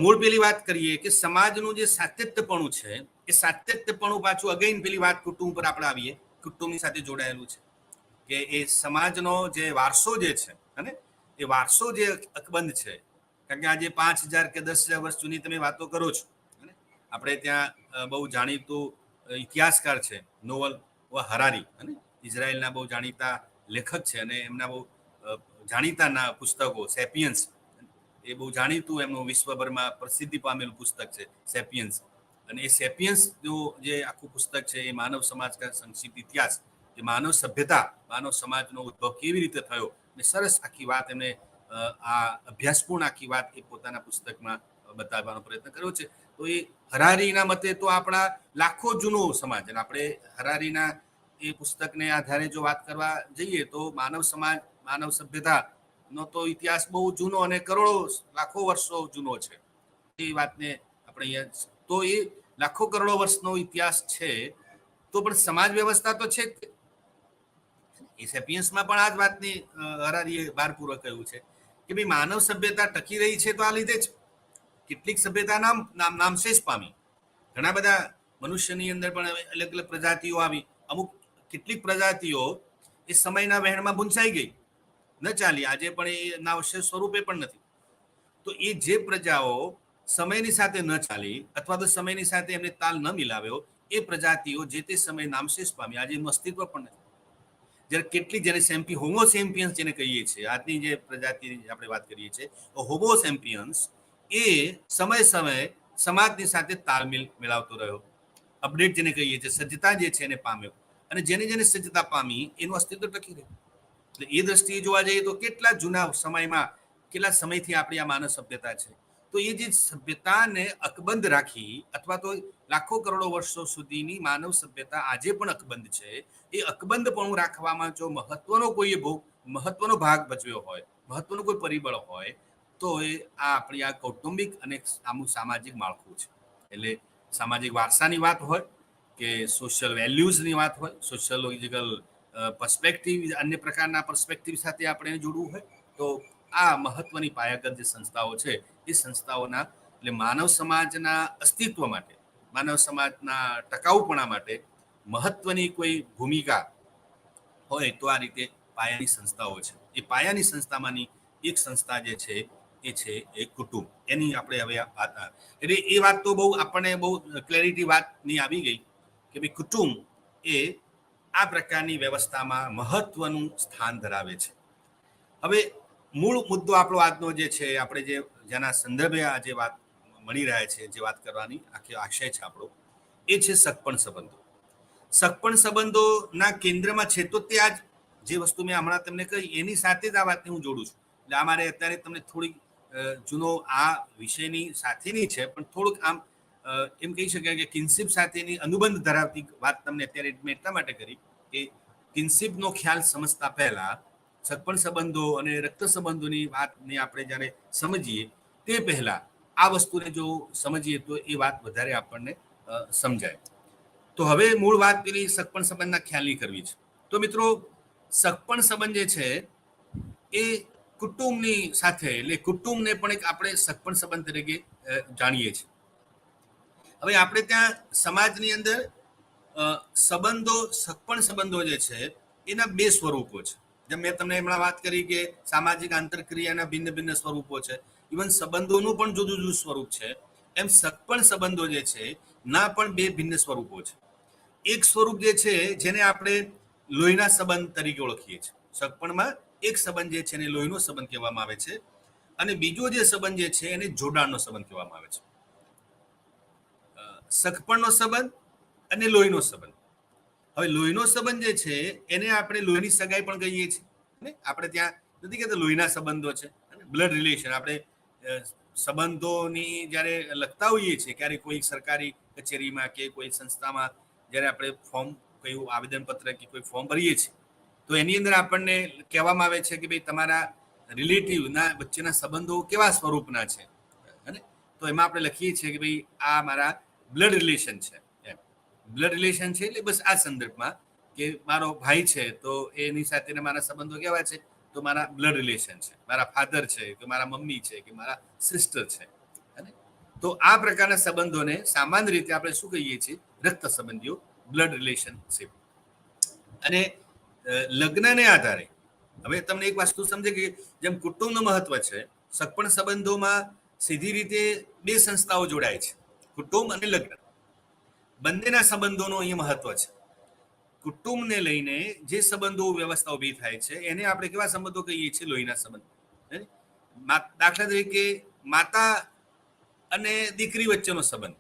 મૂળ પેલી વાત કરીએ કે સમાજનું જે સાતત્યપણું છે, એ સાતત્યપણું પાછું અગેન પેલી વાત કુટુંબ પર આપણે આવીએ, કુટુંબની સાથે જોડાયેલું છે. કે એ સમાજનો જે વારસો જે છે, અને એ વારસો જે અકબંધ છે. કારણ કે આજે 5000 કે 10,000 વર્ષ જૂની તમે વાતો કરો છો. આપણે ત્યાં બહુ જાણીતું ઇતિહાસકાર છે નોવલ હરારી, અને ઇઝરાયલના બહુ જાણીતા લેખક છે, અને એમના બહુ જાણીતા પુસ્તકો સેપિયન્સ, એ બહુ જાણીતું એમનું વિશ્વભરમાં પ્રસિદ્ધિ પામેલું પુસ્તક છે સેપિયન્સ. અને એ સેપિયન્સ જે આખું પુસ્તક છે એ માનવ સમાજ કા સંક્ષિપ્ત ઇતિહાસ, જે માનવ સભ્યતા, માનવ સમાજનો ઉદ્ભવ કેવી રીતે થયો, અને સરસ આખી વાત એમને આ અભ્યાસપૂર્ણ આખી વાત એ પોતાના પુસ્તકમાં બતાવવાનો પ્રયત્ન કર્યો છે. તો એ હરારીના મતે તો આપણા લાખો જૂનો સમાજ, અને આપણે હરારીના એ પુસ્તકને આધારે જો વાત કરવા જઈએ તો માનવ સમાજ, માનવ સભ્યતાનો તો ઇતિહાસ બહુ જૂનો અને કરોડો લાખો વર્ષો જૂનો છે. એ વાતને આપણે અહીંયા તો એ લાખો કરોડો વર્ષનો ઇતિહાસ છે, તો પણ સમાજ વ્યવસ્થા તો છે. એ સેપિયન્સમાં પણ આ જ વાતની હરારીએ ભારપૂર્વક કહ્યું છે કે ભાઈ માનવ સભ્યતા ટકી રહી છે તો આ લીધે જ. કેટલીક સભ્યતા નામશેષ પામી. ઘણા બધા મનુષ્યની અંદર પણ અલગ અલગ પ્રજાતિઓ આવી. અમુક કેટલીક પ્રજાતિઓ એ સમયના વહેણમાં ભૂંસાઈ ગઈ, ન ચાલી, આજે પણ એ નામશેષ સ્વરૂપે પણ નથી. તો એ જે પ્રજાઓ સમયની સાથે ન ચાલી અથવા તો સમયની સાથે એમને તાલ ન મિલાવ્યો, એ પ્રજાતિઓ જે તે સમયે નામશેષ પામી, આજે એનું અસ્તિત્વ પણ નથી. જ્યારે કેટલીક જેને હોમો સેમ્પિયન્સ જેને કહીએ છીએ, આજની જે પ્રજાતિની આપણે વાત કરીએ છીએ, હોમો સેમ્પિયન્સ એ સમયે સમાજની સાથે તાલમેલ મેળવતો રહ્યો, અપડેટ જેને કહીએ છીએ, સજ્જતા જે છે એને પામ્યો, અને જેને સજ્જતા પામી એનું અસ્તિત્વ ટકી રહ્યું. એટલે એ દ્રષ્ટિએ જોવા જઈએ તો કેટલા જૂના સમયમાં, કેટલા સમયથી આપણી આ માનવ સભ્યતા છે. તો એ જે સભ્યતાને અકબંધ રાખી અથવા તો લાખો કરોડો વર્ષો સુધીની માનવ સભ્યતા આજે પણ અકબંધ છે, એ અકબંધપણું રાખવામાં જો મહત્વનો ભાગ ભજવ્યો હોય, મહત્વનું કોઈ પરિબળ હોય, તો એ આપણી આ કૌટુંબિક અને આમું સામાજિક માળખું છે. એટલે સામાજિક વારસાની વાત હોય કે સોશિયલ વેલ્યુઝની વાત હોય, સોશિયોલોજીકલ પર્સપેક્ટિવ, અન્ય પ્રકારના પર્સપેક્ટિવ સાથે આપણે જોડવું હોય, તો આ મહત્વની પાયાગત જે સંસ્થાઓ છે એ સંસ્થાઓના એટલે માનવ સમાજના અસ્તિત્વ માટે, માનવ સમાજના ટકાઉપણા માટે મહત્વની કોઈ ભૂમિકા હોય તો આ રીતે પાયાની સંસ્થાઓ છે. એ પાયાની સંસ્થામાંની એક સંસ્થા જે છે એ કુટુંબ. એની આપણે હવે વાત, એટલે એ વાત તો આપણને બહુ ક્લેરિટી વાતની આવી ગઈ કે ભાઈ કુટુંબ એ આ પ્રકારની વ્યવસ્થામાં મહત્વનું સ્થાન ધરાવે છે. હવે મૂળ મુદ્દો આપણો આજનો જે છે, આપણે જેના સંદર્ભે આજે વાત મળી રહ્યા છે, જે વાત કરવાની આશય છે આપણો, એ છે સગપણ સંબંધો. સગપણ સંબંધોના કેન્દ્રમાં છે. તો તે આજ જે વસ્તુ મેં હમણાં તમને કહી એની સાથે જ આ વાતને હું જોડું છું. એટલે આ મારે અત્યારે તમને થોડીક જૂનો આ વિષયની સાથેની છે, પણ થોડુંક આમ એમ કહી શકાય કે કિન્શીપ સાથેની અનુબંધ ધરાવતી વાત તમને અત્યારે મેં એટલા માટે કરી કે કિન્શીપનો ખ્યાલ સમજતા પહેલા સગપણ સંબંધો અને રક્ત સંબંધોની વાતને આપણે જ્યારે સમજીએ તે પહેલા આ વસ્તુને જો સમજીએ તો એ વાત વધારે આપણને સમજાય. તો હવે મૂળ વાત પેલી સગપણ સંબંધના ખ્યાલની કરવી છે. તો મિત્રો, સગપણ સંબંધ જે છે એ કુટુંબની સાથે, એટલે કુટુંબને પણ એક આપણે સગપણ સંબંધ તરીકે જાણીએ છીએ. હવે આપણે ત્યાં સમાજની અંદર સંબંધો, સગપણ સંબંધો જે છે એના બે સ્વરૂપો છે. જેમ મેં તમને હમણાં વાત કરી કે સામાજિક આંતરક્રિયાના ભિન્ન ભિન્ન સ્વરૂપો છે, ઇવન સંબંધોનું પણ જુદું જુદું સ્વરૂપ છે, એમ સગપણ સંબંધો જે છે ના પણ બે ભિન્ન સ્વરૂપો છે. એક સ્વરૂપ જે છે જેને આપણે લોહીના સંબંધ તરીકે ઓળખીએ છીએ. સગપણમાં એક સંબંધ જે છે એને લોહીનો સંબંધ કહેવામાં આવે છે, અને બીજો જે સંબંધ જે છે એને જોડાણનો સંબંધ કહેવામાં આવે છે. સગપણનો સંબંધ અને લોહીનો સંબંધ. હવે લોહીનો સંબંધ જે છે એને આપણે લોહીની સગાઈ પણ કહીએ છીએ. આપણે ત્યાં નથી કહેતા લોહીના સંબંધો છે, બ્લડ રિલેશન. આપણે સંબંધોની જ્યારે લખતા હોઈએ છીએ, ક્યારે કોઈ સરકારી કચેરીમાં કે કોઈ સંસ્થામાં જ્યારે આપણે કયું આવેદનપત્ર કે કોઈ ફોર્મ ભરીએ છીએ, તો એની અંદર આપણને કહેવામાં આવે છે કે ભાઈ તમારા રિલેટિવના વચ્ચેના સંબંધો કેવા સ્વરૂપના છે. તો એમાં આપણે લખીએ છીએ કે ભાઈ આ મારા બ્લડ રિલેશન છે. બ્લડ રિલેશન છે એટલે બસ આ સંદર્ભમાં કે મારો ભાઈ છે તો એની સાથે મારા સંબંધો કેવા છે, તો મારા બ્લડ રિલેશન છે, મારા ફાધર છે કે મારા મમ્મી છે કે મારા સિસ્ટર છે. તો આ પ્રકારના સંબંધોને સામાન્ય રીતે આપણે શું કહીએ છીએ? રક્ત સંબંધીઓ, બ્લડ રિલેશનશીપ. અને લગ્નને આધારે હવે તમને એક વસ્તુ સમજે કે જેમ કુટુંબનું મહત્વ છે, સગપણ સંબંધોમાં સીધી રીતે બે સંસ્થાઓ જોડાય છે, કુટુંબ અને લગ્ન. બંનેના સંબંધોનું અહીંયા મહત્વ છે. કુટુંબને લઈને જે સંબંધો વ્યવસ્થા ઉભી થાય છે એને આપણે કેવા સંબંધો કહીએ છીએ? લોહીના સંબંધ. દાખલા તરીકે માતા અને દીકરી વચ્ચેનો સંબંધ,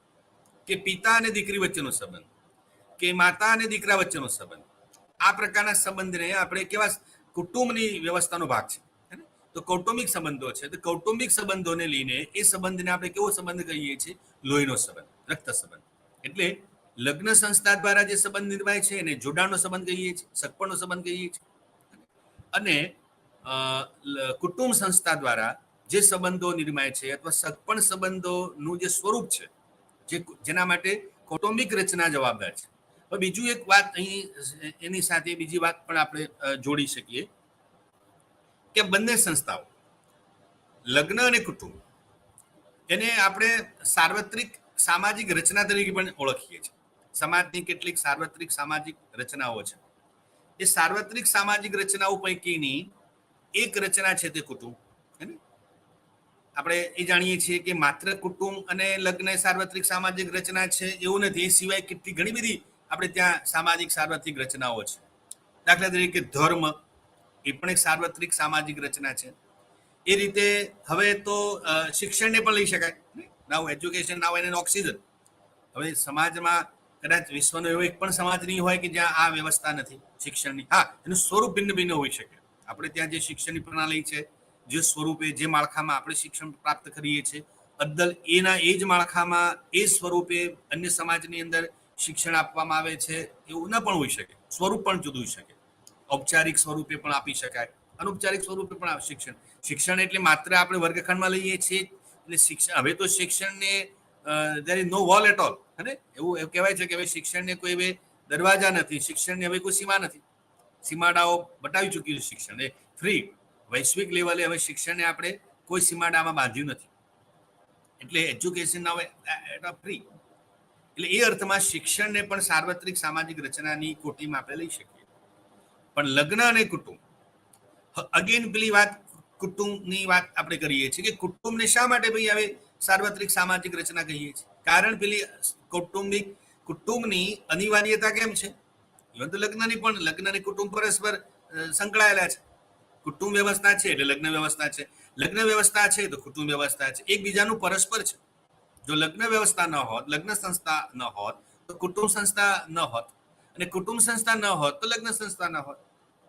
કે પિતા અને દીકરી વચ્ચેનો સંબંધ, કે માતા અને દીકરા વચ્ચેનો સંબંધ. આ પ્રકારના સંબંધને આપણે કેવા કુટુંબની વ્યવસ્થાનો ભાગ છે. તો કૌટુંબિક સંબંધો છે, તો કૌટુંબિક સંબંધોને લઈને એ સંબંધને આપણે કેવો સંબંધ કહીએ છીએ? લોહીનો સંબંધ, રક્ત સંબંધ. એટલે લગ્ન સંસ્થા દ્વારા જે સંબંધ નિર્માય છે એને જોડાણનો સંબંધ કહીએ છીએ, સગપણનો સંબંધ કહીએ છીએ. અને કુટુંબ સંસ્થા દ્વારા જે સંબંધો નિર્માય છે અથવા સગપણ સંબંધોનું જે સ્વરૂપ છે, જેના માટે કૌટુંબિક રચના જવાબદાર છે. હવે બીજું એક વાત અહીં એની સાથે બીજી વાત પણ આપણે જોડી શકીએ કે બંને સંસ્થાઓ, લગ્ન અને કુટુંબ, એને આપણે સાર્વત્રિક સામાજિક રચના તરીકે પણ ઓળખીએ છીએ. સમાજની કેટલીક સાર્વત્રિક સામાજિક રચનાઓ છે. એ સાર્વત્રિક સામાજિક રચનાઓ પૈકીની એક રચના છે તે કુટુંબ. આપણે એ જાણીએ છીએ કે માત્ર કુટુંબ અને લગ્ન સાર્વત્રિક સામાજિક રચના છે એવું નથી. એ સિવાય કેટલી ઘણી બધી આપણે ત્યાં સામાજિક સાર્વત્રિક રચનાઓ છે. દાખલા તરીકે ધર્મ, એ પણ એક સાર્વત્રિક સામાજિક રચના છે. એ રીતે હવે તો શિક્ષણને પણ લઈ શકાય. નાવ એજ્યુકેશન, નાવ એન ઓક્સિજન. હવે સમાજમાં કદાચ વિશ્વનો એવો એક પણ સમાજ નહીં હોય કે જ્યાં આ વ્યવસ્થા નથી શિક્ષણની. હા, એનું સ્વરૂપ ભિન્ન ભિન્ન હોઈ શકે. આપણે ત્યાં જે શિક્ષણની પ્રણાલી છે, જે સ્વરૂપે જે માળખામાં આપણે શિક્ષણ પ્રાપ્ત કરીએ છીએ, અદ્દલ એના એ જ માળખામાં એ સ્વરૂપે અન્ય સમાજની અંદર શિક્ષણ આપવામાં આવે છે એવું ન પણ હોઈ શકે. સ્વરૂપ પણ જુદું હોઈ શકે. ઔપચારિક સ્વરૂપે પણ આપી શકાય, અનૌપચારિક સ્વરૂપે પણ શિક્ષણ. શિક્ષણ એટલે માત્ર આપણે વર્ગખંડમાં લઈએ છીએ એટલે શિક્ષણ. હવે તો શિક્ષણને there is no wall at all, હે એવું કહેવાય છે કે હવે શિક્ષણને કોઈ હવે દરવાજા નથી, શિક્ષણની હવે કોઈ સીમા નથી. સીમાડાઓ બતાવી ચૂક્યું છે શિક્ષણ એ ફ્રી. વૈશ્વિક લેવલે હવે શિક્ષણને આપણે કોઈ સીમાડામાં બાંધ્યું નથી. એટલે એજ્યુકેશન હવે ફ્રી. એટલે એ અર્થમાં શિક્ષણને પણ સાર્વત્રિક સામાજિક રચનાની કોટીમાં આપણે લઈ શકીએ. પણ લગ્ન અને કુટુંબ, અગેન પેલી વાત કુટુંબની વાત આપણે કરીએ છીએ કે કુટુંબને શા માટે ભાઈ હવે સાર્વત્રિક સામાજિક રચના કહીએ છીએ? કારણ પેલી કુટુંબની અનિવાર્યતા કેમ છે? ઇવન તો લગ્નની પણ, લગ્ન અને કુટુંબ પરસ્પર સંકળાયેલા છે. કુટુંબ વ્યવસ્થા છે એટલે લગ્ન વ્યવસ્થા છે, લગ્ન વ્યવસ્થા છે તો કુટુંબ વ્યવસ્થા છે. એકબીજાનું પરસ્પર છે. જો લગ્ન વ્યવસ્થા ન હોત, લગ્ન સંસ્થા ન હોત તો કુટુંબ સંસ્થા ન હોત, અને કુટુંબ સંસ્થા ન હોત તો લગ્ન સંસ્થા ન હોત.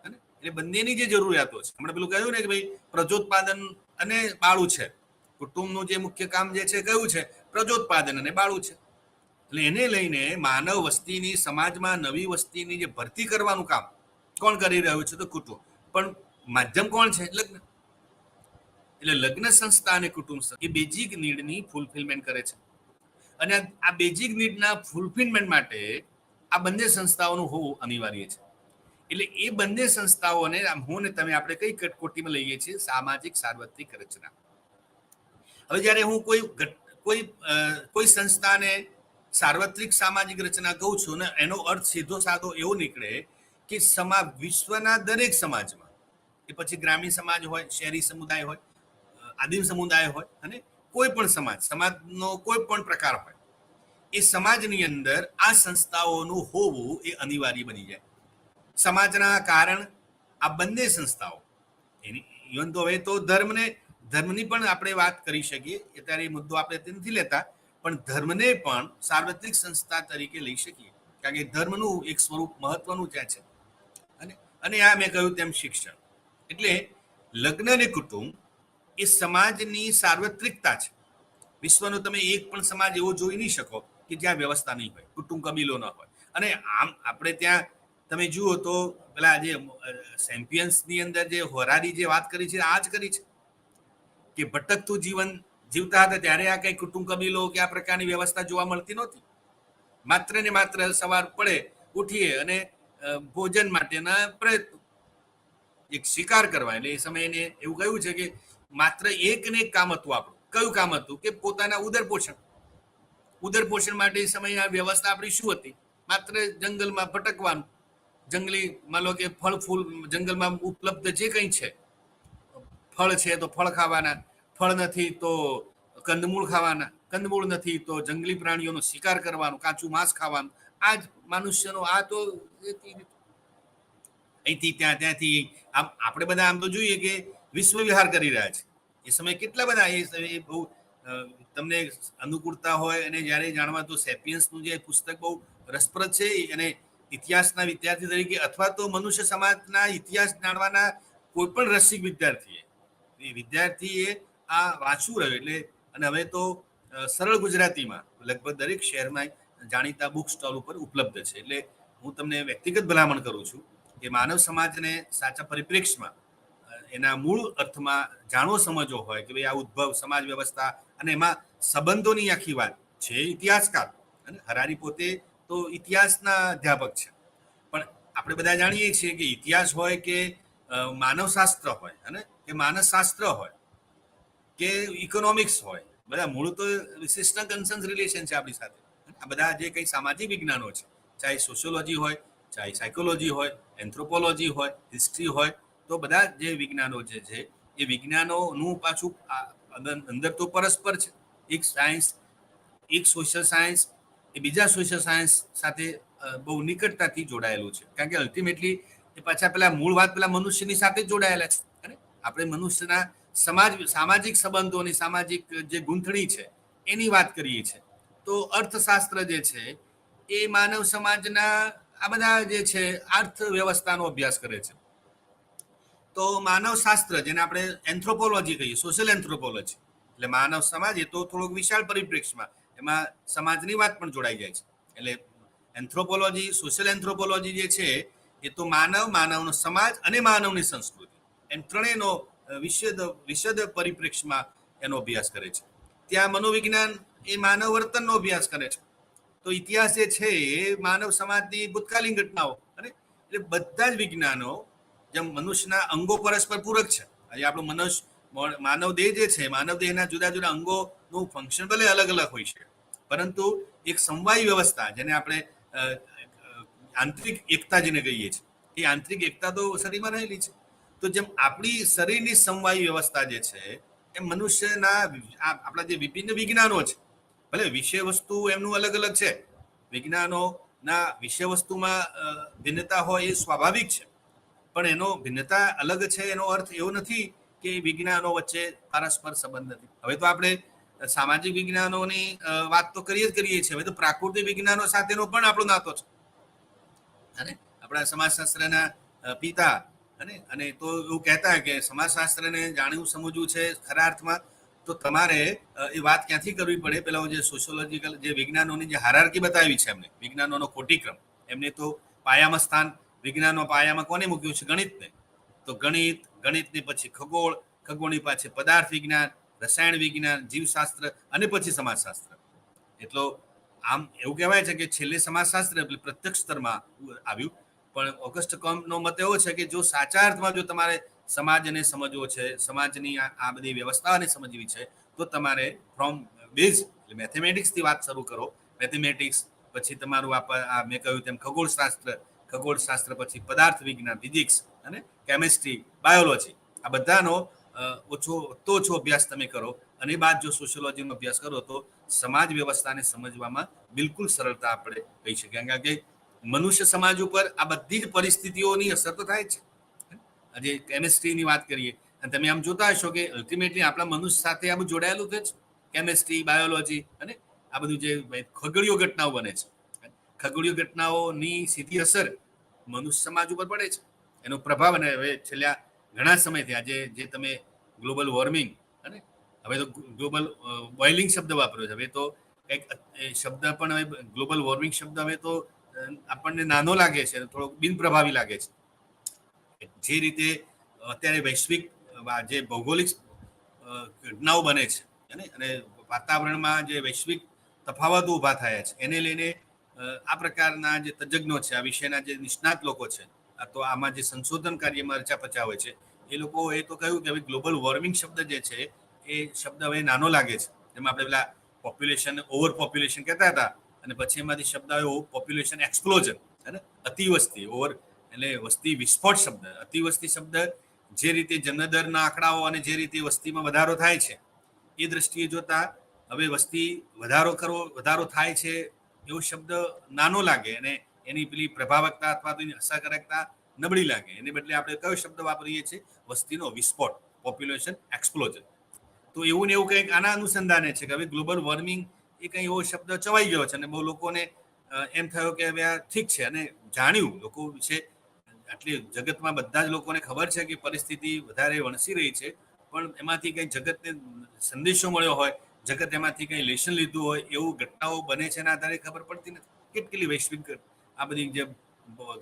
એટલે બંનેની જે જરૂરિયાતો છે, હમણાં પેલું કહ્યું ને કે ભાઈ પ્રજોત્પાદન અને બાળું છે. કુટુંબનું જે મુખ્ય કામ જે છે કયું છે? પ્રજોત્પાદન અને બાળું છે. એટલે એને લઈને માનવ વસ્તીની, સમાજમાં નવી વસ્તીની જે ભરતી કરવાનું કામ કોણ કરી રહ્યું છે? તો કુટુંબ. પણ માધ્યમ કોણ છે? લગ્ન. એટલે લગ્ન સંસ્થા અને કુટુંબ એ બેઝિક નીડની ફૂલફિલમેન્ટ કરે છે. અને આ બેઝિક નીડના ફૂલફિલમેન્ટ માટે આ બંને સંસ્થાઓનું હોવું અનિવાર્ય છે. એટલે એ બંને સંસ્થાઓને હું ને તમે આપણે કઈ કટકોટીમાં લઈએ છીએ? સામાજિક સાર્વત્રિક રચના. હવે જ્યારે હું કોઈ સંસ્થાને સાર્વત્રિક સામાજિક રચના કહું છું ને એનો અર્થ સીધો સાધો એવો નીકળે કે વિશ્વના દરેક સમાજમાં, એ પછી ગ્રામીણ સમાજ હોય, શહેરી સમુદાય હોય, આદિમ સમુદાય હોય, અને કોઈ પણ સમાજનો કોઈ પણ પ્રકાર હોય, એ સમાજની અંદર આ સંસ્થાઓનું હોવું એ અનિવાર્ય બની જાય. સમાજના કારણ આ બંને સંસ્થાઓ, ઇવન તો હવે તો ધર્મની પણ આપણે વાત કરી શકીએ. અત્યારે એ મુદ્દો આપણે નથી લેતા, પણ ધર્મને પણ સાર્વત્રિક સંસ્થા તરીકે લઈ શકીએ, કારણ કે ધર્મનું એક સ્વરૂપ મહત્વનું ત્યાં છે. અને આ મેં કહ્યું તેમ શિક્ષણ. એટલે લગ્ન અને કુટુંબ એ સમાજની સાર્વત્રિકતા છે. વિશ્વનો તમે એક પણ સમાજ એવો જોઈ નહીં શકો કે જ્યાં વ્યવસ્થા નહીં હોય, કુટુંબ કબીલો ન હોય. અને આમ આપણે ત્યાં તમે જુઓ તો પેલા જે સેમ્પિયન્સની અંદર જે હોરારી જે વાત કરી છે આ જ કરી છે કે ભટકતું જીવન જીવતા હતા ત્યારે આ કઈ કુટુંબ કબીલો કે આ પ્રકારની વ્યવસ્થા જોવા મળતી નહોતી. માત્ર ને માત્ર સવાર પડે ઉઠીએ અને ભોજન માટેના પ્રયત્નો, એક શિકાર કરવા. એટલે એ સમયે એવું કહ્યું છે કે માત્ર એક ને એક કામ હતું આપણું. કયું કામ હતું? કે પોતાના ઉદરપોષણ માટે એ સમયે વ્યવસ્થા આપણી શું હતી? માત્ર જંગલમાં ભટકવાનું. જંગલી માનો કે ફળ ફૂલ જંગલમાં ઉપલબ્ધ જે કંઈ છે, ફળ છે તો ફળ ખાવાના, ફળ નથી તો કંદમૂળ ખાવાના, કંદમૂળ નથી તો જંગલી પ્રાણીઓનો શિકાર કરવાનો, કાચું માંસ ખાવાનું. આ જ મનુષ્યનો આ તો અહીંથી ત્યાંથી આમ આપણે બધા આમ તો જોઈએ કે વિશ્વ વિહાર કરી રહ્યા છે. એ સમય કેટલા બધા એ બહુ તમને અનુકૂળતા હોય અને જ્યારે જાણવા તો સેપિયન્સનું જે પુસ્તક બહુ રસપ્રદ છે. અને ઇતિહાસના વિદ્યાર્થી તરીકે અથવા તો મનુષ્ય સમાજના ઇતિહાસ જાણવાના કોઈ પણ રસિક વિદ્યાર્થીએ આ વાંચવું રહ્યું. એટલે અને હવે તો સરળ ગુજરાતીમાં લગભગ દરેક શહેરમાં જાણીતા બુક સ્ટોલ ઉપર ઉપલબ્ધ છે. એટલે હું તમને વ્યક્તિગત ભલામણ કરું છું કે માનવ સમાજને સાચા પરિપ્રેક્ષમાં એના મૂળ અર્થમાં જાણવો સમજવો હોય કે ભાઈ આ ઉદ્ભવ, સમાજ વ્યવસ્થા અને એમાં સંબંધોની આખી વાત છે. ઇતિહાસકાર અને હરારી પોતે તો ઇતિહાસના અધ્યાપક છે. પણ આપણે બધા જાણીએ છીએ કે ઇતિહાસ હોય કે માનવશાસ્ત્ર હોય અને કે માનસશાસ્ત્ર હોય કે ઇકોનોમિક્સ હોય, બધા મૂળ તો સિસ્ટમ કન્સર્ન રિલેશન છે આપણી સાથે. આ બધા જે કંઈ સામાજિક વિજ્ઞાનો છે, ચાહે સોશિયોલોજી હોય, ચાહે સાયકોલોજી હોય, એન્થ્રોપોલોજી હોય, હિસ્ટ્રી હોય, તો બધા જે વિજ્ઞાનો જે છે એ વિજ્ઞાનોનું પાછું અંદર તો પરસ્પર છે. એક સાયન્સ, એક સોશિયલ સાયન્સ એ બીજા સોશિયલ સાયન્સ સાથે બહુ નિકટતાથી જોડાયેલું છે. કારણ કે અલ્ટિમેટલી એ પાછા પેલા મૂળ વાત પેલા મનુષ્યની સાથે જ જોડાયેલા છે. અને આપણે મનુષ્યના સામાજિક સંબંધોની સામાજિક જે ગૂંથણી છે એની વાત કરીએ છીએ. તો અર્થશાસ્ત્ર જે છે એ માનવ સમાજના આ બધા જે છે અર્થવ્યવસ્થાનો અભ્યાસ કરે છે. તો માનવશાસ્ત્ર જેને આપણે એન્થ્રોપોલોજી કહીએ, સોશિયલ એન્થ્રોપોલોજી, એટલે માનવ સમાજ એ તો થોડોક વિશાળ પરિપ્રેક્ષમાં, એમાં સમાજની વાત પણ જોડાઈ જાય છે. એટલે એન્થ્રોપોલોજી, સોશિયલ એન્થ્રોપોલોજી જે છે એ તો માનવ, માનવનો સમાજ અને માનવની સંસ્કૃતિ એમ ત્રણેયનો વિશદ પરિપ્રેક્ષમાં એનો અભ્યાસ કરે છે. ત્યાં મનોવિજ્ઞાન એ માનવ વર્તનનો અભ્યાસ કરે છે. તો ઇતિહાસ જે છે એ માનવ સમાજની ભૂતકાલીન ઘટનાઓ, અને એટલે બધા જ વિજ્ઞાનો જેમ મનુષ્યના અંગો પરસ્પર પૂરક છે. આજે આપણો માનવ દેહ જે છે, માનવ દેહના જુદા જુદા અંગોનું ફંક્શન ભલે અલગ અલગ હોય છે, પરંતુ એક સમવાય વ્યવસ્થા, જેને આપણે આંતરિક એકતા જેને કહીએ છીએ, એ આંતરિક એકતા તો શરીરમાં રહેલી છે. તો જેમ આપણી શરીરની સમવાય વ્યવસ્થા જે છે, એ મનુષ્યના આપણા જે વિભિન્ન વિજ્ઞાનો છે, ભલે વિષય વસ્તુ એમનું અલગ અલગ છે, વિજ્ઞાનોના વિષય વસ્તુમાં ભિન્નતા હોય એ સ્વાભાવિક છે, પણ એનો ભિન્નતા અલગ છે એનો અર્થ એવો નથી કે વિજ્ઞાનો વચ્ચે પરસ્પર સંબંધ નથી. હવે તો આપણે સામાજિક વિજ્ઞાનોની વાત તો કરીએ છીએ, હવે તો પ્રાકૃતિક વિજ્ઞાનો સાથેનો પણ આપણો નાતો છે. અને આપણા સમાજશાસ્ત્રના પિતા અને તો એવું કહેતા કે સમાજશાસ્ત્રને જાણવું સમજવું છે ખરા અર્થમાં, તો તમારે એ વાત ક્યાંથી કરવી પડે, પેલા જે સોશિયોલોજીકલ જે વિજ્ઞાનોની જે હાયરાર્કી બતાવી છે એમને, વિજ્ઞાનોનો કોટિક્રમ, એમને તો પાયામાં સ્થાન વિજ્ઞાનનો પાયામાં કોને મૂક્યું છે? ગણિતને. તો ગણિતની પછી ખગોળ, ખગોળની પાછી પદાર્થ વિજ્ઞાન, રસાયણ વિજ્ઞાન, જીવશાસ્ત્ર અને પછી સમાજશાસ્ત્ર. એટલો આમ એવું કહેવાય છે કે છેલ્લે સમાજશાસ્ત્ર પ્રત્યક્ષ સ્તરમાં આવ્યું, પણ ઓગસ્ટ કમ્પનો મત એવો છે કે જો સાચા અર્થમાં જો તમારે સમાજને સમજવો છે, સમાજની આ બધી વ્યવસ્થાને સમજવી છે, તો તમારે ફ્રોમ બેઝ એટલે મેથેમેટિક્સથી વાત શરૂ કરો. મેથેમેટિક્સ પછી તમારું મેં કહ્યું તેમ ખગોળશાસ્ત્ર પછી પદાર્થ વિજ્ઞાન, ફિઝિક્સ અને કેમિસ્ટ્રી, બાયોલોજી, આ બધાનો ઓછો અભ્યાસ તમે કરો, અને બાદ જો સોશિયોલોજીનો અભ્યાસ કરો તો સમાજ વ્યવસ્થાને સમજવામાં બિલકુલ સરળતા આપણે કહી શકીએ. કારણ કે મનુષ્ય સમાજ ઉપર આ બધી જ પરિસ્થિતિઓની અસર તો થાય છે. આજે કેમિસ્ટ્રીની વાત કરીએ, અને તમે આમ જોતા હશો કે અલ્ટિમેટલી આપણા મનુષ્ય સાથે આ બધું જોડાયેલું છે જ. કેમિસ્ટ્રી, બાયોલોજી અને આ બધું જે ખગોળીય ઘટનાઓ બને છે, ખગોળીય ઘટનાઓની સીધી અસર મનુષ્ય સમાજ ઉપર પડે છે. એનો પ્રભાવ, અને હવે છેલ્લા ઘણા સમયથી આજે જે તમે ગ્લોબલ વોર્મિંગ, અને હવે તો ગ્લોબલ બોઇલિંગ શબ્દ વાપર્યો છે. હવે તો કંઈક શબ્દ પણ હવે ગ્લોબલ વોર્મિંગ શબ્દ હવે તો આપણને નાનો લાગે છે, થોડોક બિનપ્રભાવી લાગે છે. જે રીતે અત્યારે વૈશ્વિક જે ભૌગોલિક ઘટનાઓ બને છે અને વાતાવરણમાં જે વૈશ્વિક તફાવતો ઊભા થયા છે, એને લઈને આ પ્રકારના જે તજજ્ઞો છે, આ વિષયના જે નિષ્ણાત લોકો છે, તો આમાં જે સંશોધન કાર્યમાં રચાપચા હોય છે, એ લોકો એ તો કહ્યું કે હવે ગ્લોબલ વોર્મિંગ શબ્દ જે છે એ શબ્દ હવે નાનો લાગે છે. જેમાં આપણે પેલા પોપ્યુલેશન, ઓવર પોપ્યુલેશન કહેતા હતા, અને પછી એમાંથી શબ્દ આવ્યો પોપ્યુલેશન એક્સપ્લોઝન, અને અતિવસ્તી, ઓવર એટલે વસ્તી વિસ્ફોટ શબ્દ. અતિવસ્તી શબ્દ જે રીતે જન્મદરના આંકડાઓ અને જે રીતે વસ્તીમાં વધારો થાય છે એ દ્રષ્ટિએ જોતા હવે વસ્તી વધારો થાય છે એવો શબ્દ નાનો લાગે, અને એની પેલી પ્રભાવકતા અથવા તો એની અસરકારકતા નબળી લાગે. એને બદલે આપણે કયો શબ્દ વાપરીએ છીએ? વસ્તીનો વિસ્ફોટ, પોપ્યુલેશન એક્સપ્લોઝન. તો એવું ને એવું કંઈક આના અનુસંધાને છે કે હવે ગ્લોબલ વોર્મિંગ એ કંઈ એવો શબ્દ ચવાઈ ગયો છે, અને બહુ લોકોને એમ થયો કે હવે આ ઠીક છે, અને જાણ્યું લોકો વિશે આટલી જગતમાં બધા જ લોકોને ખબર છે કે પરિસ્થિતિ વધારે વણસી રહી છે, પણ એમાંથી કંઈ જગતને સંદેશો મળ્યો હોય, જગત એમાંથી કંઈ લેશન લીધું હોય એવું ઘટનાઓ બને છે એના આધારે ખબર પડતી નથી. કેટલી વૈશ્વિક આ બધી જે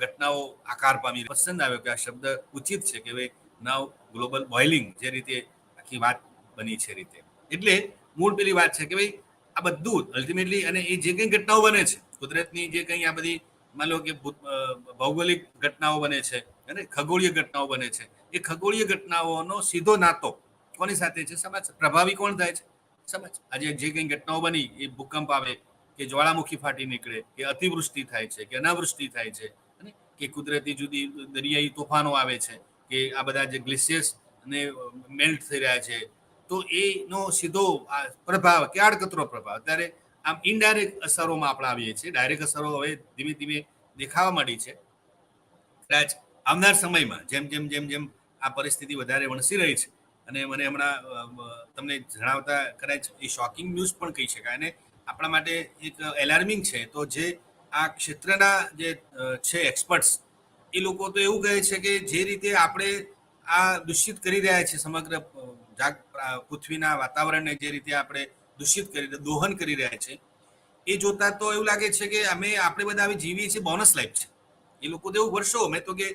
ઘટનાઓ આકાર પામી. પસંદ આવ્યો કે આ શબ્દ ઉચિત છે કે હવે નાવ ગ્લોબલ બોઇલિંગ જે રીતે આખી વાત બની છે રીતે. એટલે મૂળ પેલી વાત છે કે ભાઈ આ બધું અલ્ટિમેટલી, અને એ જે કંઈ ઘટનાઓ બને છે કુદરતની, જે કંઈ આ બધી માન લો કે ભૌગોલિક ઘટનાઓ બને છે અને ખગોળીય ઘટનાઓ બને છે, એ ખગોળીય ઘટનાઓનો સીધો નાતો કોની સાથે છે? સમાજ. પ્રભાવી કોણ થાય છે? સમાજ. આજે જે કંઈ ઘટનાઓ બની, એ ભૂકંપ આવે કે જ્વાળામુખી ફાટી નીકળે કે અતિવૃષ્ટિ થાય છે કે અનાવૃષ્ટિ થાય છે, કે કુદરતી જુદી દરિયાઈ તોફાનો આવે છે, કે આ બધા જે ગ્લેશિયર્સ ને મેલ્ટ થઈ રહ્યા છે, તો એનો સીધો પ્રભાવ કે આડકતરો પ્રભાવ. અત્યારે આમ ઇનડાયરેક્ટ અસરોમાં આપણે આવીએ છીએ. ડાયરેક્ટ અસરો હવે ધીમે ધીમે દેખાવા માંડી છે. કદાચ આવનાર સમયમાં જેમ જેમ જેમ જેમ આ પરિસ્થિતિ વધારે વણસી રહી છે, અને મને હમણાં તમને જણાવતા કદાચ એ શોકિંગ ન્યૂઝ પણ કહી શકાય, અને આપણા માટે એક એલાર્મિંગ છે. તો જે આ ક્ષેત્રના જે છે એક્સપર્ટ્સ, એ લોકો તો એવું કહે છે કે જે રીતે આપણે આ દૂષિત કરી રહ્યા છીએ સમગ્ર પૃથ્વીના વાતાવરણને જે રીતે આપણે દૂષિત કરી દોહન કરી રહ્યા છે, એ જોતા તો એવું લાગે છે કે આપણે બધા આવી જીવીએ છીએ બોનસ લાઈફ છે. એ લોકો તો એવું વર્ષો મેં તો કે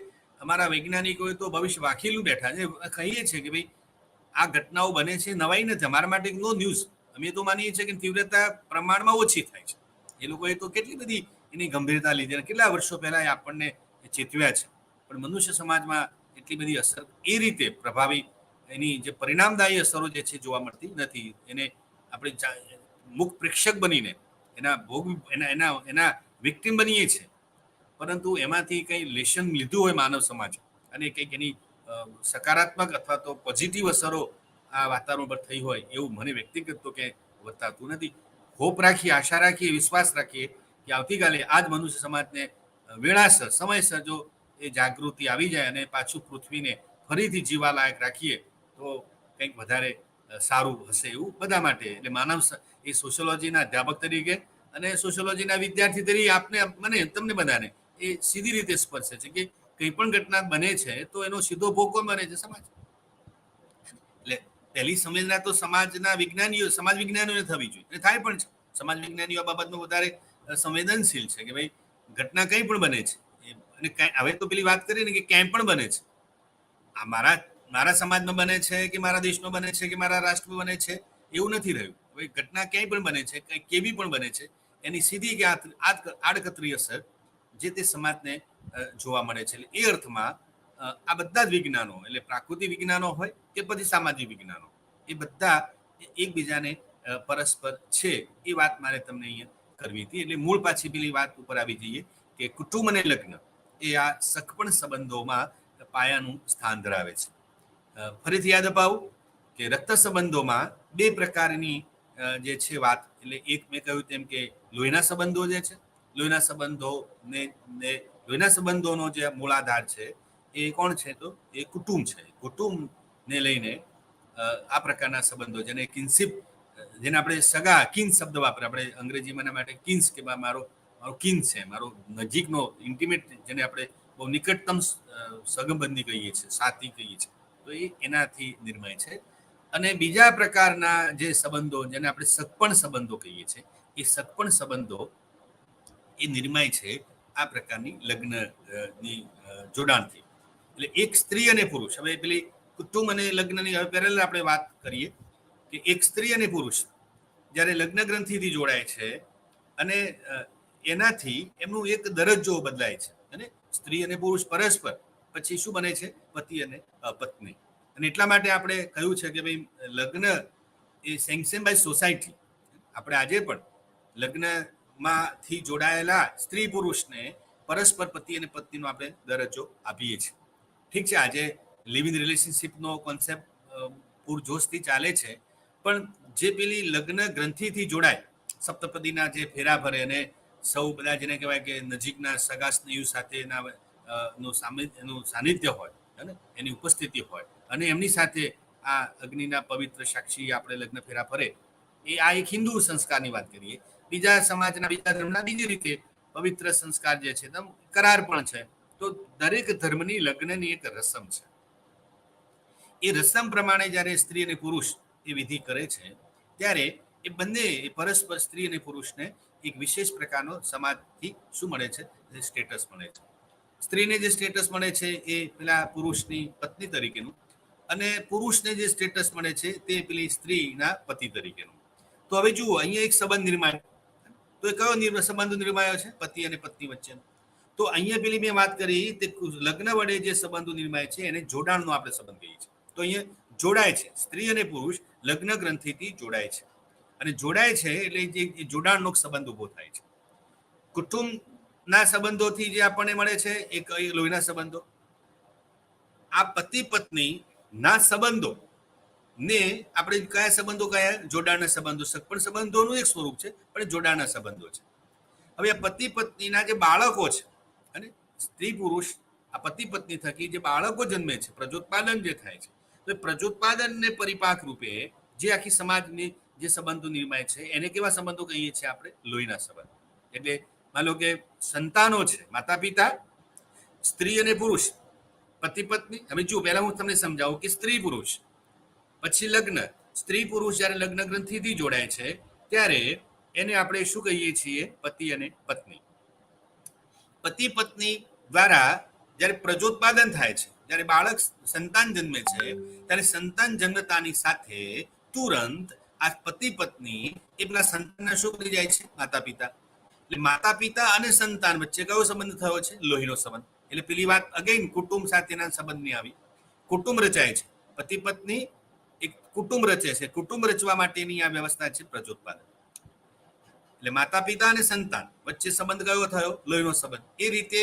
અમારા વૈજ્ઞાનિકોએ તો ભવિષ્ય વાંખેલું બેઠા છે. કહીએ છીએ કે ભાઈ આ ઘટનાઓ બને છે, નવાઈ નથી. અમારા માટે નો ન્યૂઝ. અમે તો માનીએ છીએ કે તીવ્રતા પ્રમાણમાં ઓછી થાય છે. એ લોકોએ તો કેટલી બધી એની ગંભીરતા લીધી, કેટલા વર્ષો પહેલા એ આપણને ચેતવ્યા છે. પણ મનુષ્ય સમાજમાં એટલી બધી અસર એ રીતે પ્રભાવી એની જે પરિણામદાયી અસરો જે છે જોવા મળતી નથી. એને આપણે મુખ પ્રેક્ષક બનીને એના ભોગ એના વિક્ટિમ બનીએ છીએ, પરંતુ એમાંથી કંઈ લેશન લીધું હોય માનવ સમાજ અને કંઈક એની સકારાત્મક અથવા તો પોઝિટિવ અસરો આ વાતાવરણ પર થઈ હોય એવું મને વ્યક્તિગત તો કે વર્તાતું નથી. હોપ રાખીએ, આશા રાખીએ, વિશ્વાસ રાખીએ કે આવતીકાલે આ જ મનુષ્ય સમાજને વેળાસર સમયસર જો એ જાગૃતિ આવી જાય અને પાછું પૃથ્વીને ફરીથી જીવાલાયક રાખીએ તો કંઈક વધારે સારું હશે એવું બધા માટે. એટલે માનવ એ સોશિયોલોજીના અધ્યાપક તરીકે અને સોશિયોલોજીના વિદ્યાર્થી તરીકે તમને બધાને એ સીધી રીતે સ્પર્શે છે કે કંઈ પણ ઘટના બને છે તો એનો સીધો ભોગ કોણ બને છે? સમાજ. એટલે પહેલી સંવેદના તો સમાજ વિજ્ઞાનીઓને થવી જોઈએ, અને થાય પણ છે. સમાજ વિજ્ઞાનીઓ આ બાબતમાં વધારે સંવેદનશીલ છે કે ભાઈ ઘટના કંઈ પણ બને છે, અને હવે તો પેલી વાત કરીએ ને કે ક્યાંય પણ બને છે. આ મારા સમાજમાં બને છે કે મારા દેશમાં બને છે કે મારા રાષ્ટ્રમાં બને છે એવું નથી રહ્યું. ભાઈ ઘટના ક્યાંય પણ બને છે, કેવી પણ બને છે, એની સીધી કે આડકતરી અસર જે તે સમાજને જોવા મળે છે. એટલે એ અર્થમાં આ બધા જ વિજ્ઞાનો, એટલે પ્રાકૃતિક વિજ્ઞાનો હોય કે પછી સામાજિક વિજ્ઞાનો, એ બધા એકબીજાને પરસ્પર છે એ વાત મારે તમને અહીંયા કરવી હતી. એટલે મૂળ પાછી પેલી વાત ઉપર આવી જઈએ કે કુટુંબ અને લગ્ન એ આ સગપણ સંબંધોમાં પાયાનું સ્થાન ધરાવે છે. ફરીથી યાદ અપાવું કે રક્ત સંબંધોમાં બે પ્રકારની જે છે વાત, એટલે એક મેં કહ્યું તેમ કે લોહીના સંબંધો જે છે, લોહીના સંબંધોનો જે મૂળાધાર છે એ કોણ છે? તો એ કુટુંબ છે. કુટુંબને લઈને આ પ્રકારના સંબંધો, જેને કિન્શિપ, જેને આપણે સગા કિન શબ્દ વાપરે, આપણે અંગ્રેજીમાં માટે કિન્સ કે મારો કિન છે, મારો નજીકનો ઇન્ટિમેટ, જેને આપણે બહુ નિકટતમ સગંબંધી કહીએ છીએ, સાથી કહીએ છીએ, તો એ એનાથી નિર્મય છે. અને બીજા પ્રકારના જે સંબંધો, જેને આપણે સગપણ સંબંધો કહીએ છીએ, એ સગપણ સંબંધો એ નિર્મય છે આ પ્રકારની લગ્નની જોડાણથી. એટલે એક સ્ત્રી અને પુરુષ, હવે પેલી કુટુંબ અને લગ્નની હવે પહેલા આપણે વાત કરીએ કે એક સ્ત્રી અને પુરુષ જ્યારે લગ્ન ગ્રંથિથી જોડાય છે અને એનાથી એમનું એક દરજ્જો બદલાય છે, અને સ્ત્રી અને પુરુષ પરસ્પર પછી શું બને છે? પતિ અને પત્ની. અને એટલા માટે આપણે કહ્યું છે કે ભાઈ લગ્ન એ સેન્કશન બાય સોસાયટી. આપણે આજે પણ લગ્નમાંથી જોડાયેલા સ્ત્રી પુરુષને પરસ્પર પતિ અને પત્નીનો આપણે દરજ્જો આપીએ છીએ. ઠીક છે, આજે લિવ ઇન રિલેશનશીપનો કોન્સેપ્ટ પૂરજોશથી ચાલે છે, પણ જે પેલી લગ્ન ગ્રંથિથી જોડાય, સપ્તપદીના જે ફેરા ભરે અને સૌ બધા જેને કહેવાય કે નજીકના સગા સ્નેહી સાથેના એનું સાનિધ્ય હોય અને એની ઉપસ્થિતિ હોય, અને એમની સાથે આ અગ્નિના પવિત્ર સાક્ષી આપણે લગ્ન ફેરા ફરે, એ આ એક હિન્દુ સંસ્કારની વાત કરીએ. બીજા સમાજના, બીજા ધર્મના બીજી રીતે પવિત્ર સંસ્કાર જે છે કરાર પણ છે. તો દરેક ધર્મની લગ્નની એક રસમ છે. એ રસમ પ્રમાણે જ્યારે સ્ત્રી અને પુરુષ એ વિધિ કરે છે ત્યારે એ બંને પરસ્પર સ્ત્રી અને પુરુષને એક વિશેષ પ્રકારનો સમાજથી શું મળે છે? સ્ટેટસ મળે છે. સ્ત્રીને જે સ્ટેટસ મળે છે એ પેલા પુરુષની પત્ની તરીકેનું, અને પુરુષને જે સ્ટેટસ મળે છે તે પેલી સ્ત્રીના પતિ તરીકેનું. તો હવે જુઓ, અહીંયા એક સંબંધ નિર્માય. તો એ કયો સંબંધ નિર્માયો છે? પતિ અને પત્ની વચ્ચેનો. તો અહીંયા પેલી મેં વાત કરી તે લગ્ન વડે જે સંબંધો નિર્માય છે એને જોડાણનો આપણે સંબંધ કહીએ છીએ. તો અહીંયા જોડાય છે, સ્ત્રી અને પુરુષ લગ્ન ગ્રંથિથી જોડાય છે, અને જોડાય છે એટલે જે જોડાણનો સંબંધ ઉભો થાય છે. કુટુંબના સંબંધોથી જે આપણને મળે છે એ લોહીના સંબંધો. આ પતિ પત્ની ના સંબંધો ને આપણે કયા સંબંધો કયા? જોડાણના સંબંધો. સગપણ સંબંધોનું એક સ્વરૂપ છે, પણ જોડાણના સંબંધો છે. હવે આ પતિ પત્નીના જે બાળકો છે, અને સ્ત્રી પુરુષ આ પતિ પત્ની થકી જે બાળકો જન્મે છે, પ્રજોત્પાદન જે થાય છે, તો એ પ્રજોત્પાદનને પરિપાક રૂપે જે આખી સમાજની જે સંબંધો નિર્માય છે એને કેવા સંબંધો કહીએ છીએ આપણે? લોહીના સંબંધ. એટલે માનો કે સંતાનો છે, માતા પિતા, સ્ત્રી અને પુરુષ, પતિ પત્ની. હવે જુઓ, પહેલા હું તમને સમજાવું કે સ્ત્રી પુરુષ, પછી લગ્ન, સ્ત્રી પુરુષ જ્યારે લગ્ન ગ્રંથિથી જોડાય છે ત્યારે એને આપણે શું કહીએ છીએ? પતિ અને પત્ની. પતિ પત્ની દ્વારા જ્યારે પ્રજોત્પાદન થાય છે, જ્યારે બાળક સંતાન જન્મે છે, ત્યારે સંતાન જન્મતાની સાથે તુરંત આ પતિ પત્ની એ પેલા સંતાનના શું બની જાય છે? માતા પિતા. એટલે માતા પિતા અને સંતાન વચ્ચે કયો સંબંધ થયો છે? લોહીનો સંબંધ. એટલે પેલી વાત અગેન કુટુંબ સાથેના સંબંધની આવી. કુટુંબ રચાય છે, પતિ પત્ની એક કુટુંબ રચે છે. કુટુંબ રચવા માટેની આ વ્યવસ્થા છે પ્રજોત્પાદન. એટલે માતા પિતા અને સંતાન વચ્ચે સંબંધ કયો થયો? લોહીનો સંબંધ. એ રીતે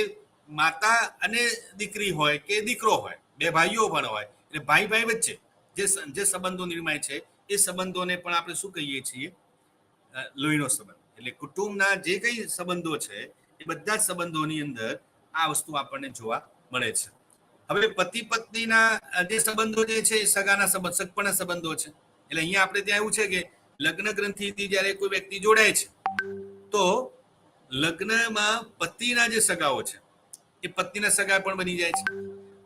માતા અને દીકરી હોય કે દીકરો હોય, બે ભાઈઓ પણ હોય, એટલે ભાઈ ભાઈ વચ્ચે જે સંબંધો નિર્માય છે એ સંબંધોને પણ આપણે શું કહીએ છીએ? લોહીનો સંબંધ. એટલે કુટુંબના જે કંઈ સંબંધો છે એ બધા જ સંબંધોની અંદર આ વસ્તુ આપણને જોવા મળે છે. હવે પતિ પત્નીના જે સંબંધો જે છે એ સગાના સંબંધ, સગપણના સંબંધો છે. એટલે અહીંયા આપણે ત્યાં એવું છે કે લગ્ન ગ્રંથિથી જ્યારે કોઈ વ્યક્તિ જોડાય છે તો લગ્નમાં પતિના જે સગાઓ છે એ પત્નીના સગા પણ બની જાય છે,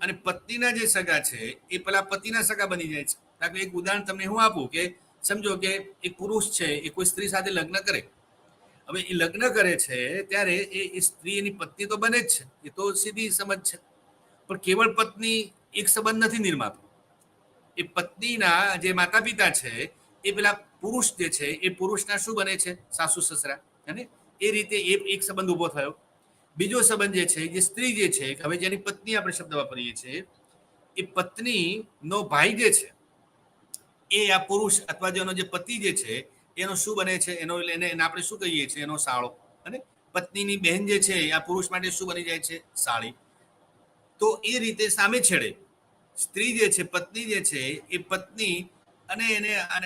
અને પત્નીના જે સગા છે એ પેલા પતિના સગા બની જાય છે. દાખલા એક ઉદાહરણ તમને હું આપું કે સમજો કે એક પુરુષ છે એ કોઈ સ્ત્રી સાથે લગ્ન કરે. હવે એ લગ્ન કરે છે ત્યારે એ સ્ત્રી એની પત્ની તો બને જ છે, એ તો સીધી સમજ છે. પણ કેવળ પત્ની એક સંબંધ નથી નિર્માતો. એ પત્નીના જે માતા પિતા છે એ પેલા પુરુષ જે છે એ પુરુષના શું બને છે? સાસુ સસરા. અને એ રીતે એક સંબંધ ઉભો થયો. બીજો સંબંધ જે છે, જે સ્ત્રી જે છે, હવે જેની પત્ની આપણે શબ્દ વાપરીએ છીએ, એ પત્નીનો ભાઈ જે છે એ આ પુરુષ અથવા જેનો જે પતિ જે છે એનો શું બને છે? એને આપણે શું કહીએ છીએ? એનો સાળો. અને પત્નીની બહેન જે છે આ પુરુષ માટે શું બની જાય છે? સાળી. તો એ રીતે સામે છેડે સ્ત્રી જે છે, પત્ની જે છે, એ પત્ની અને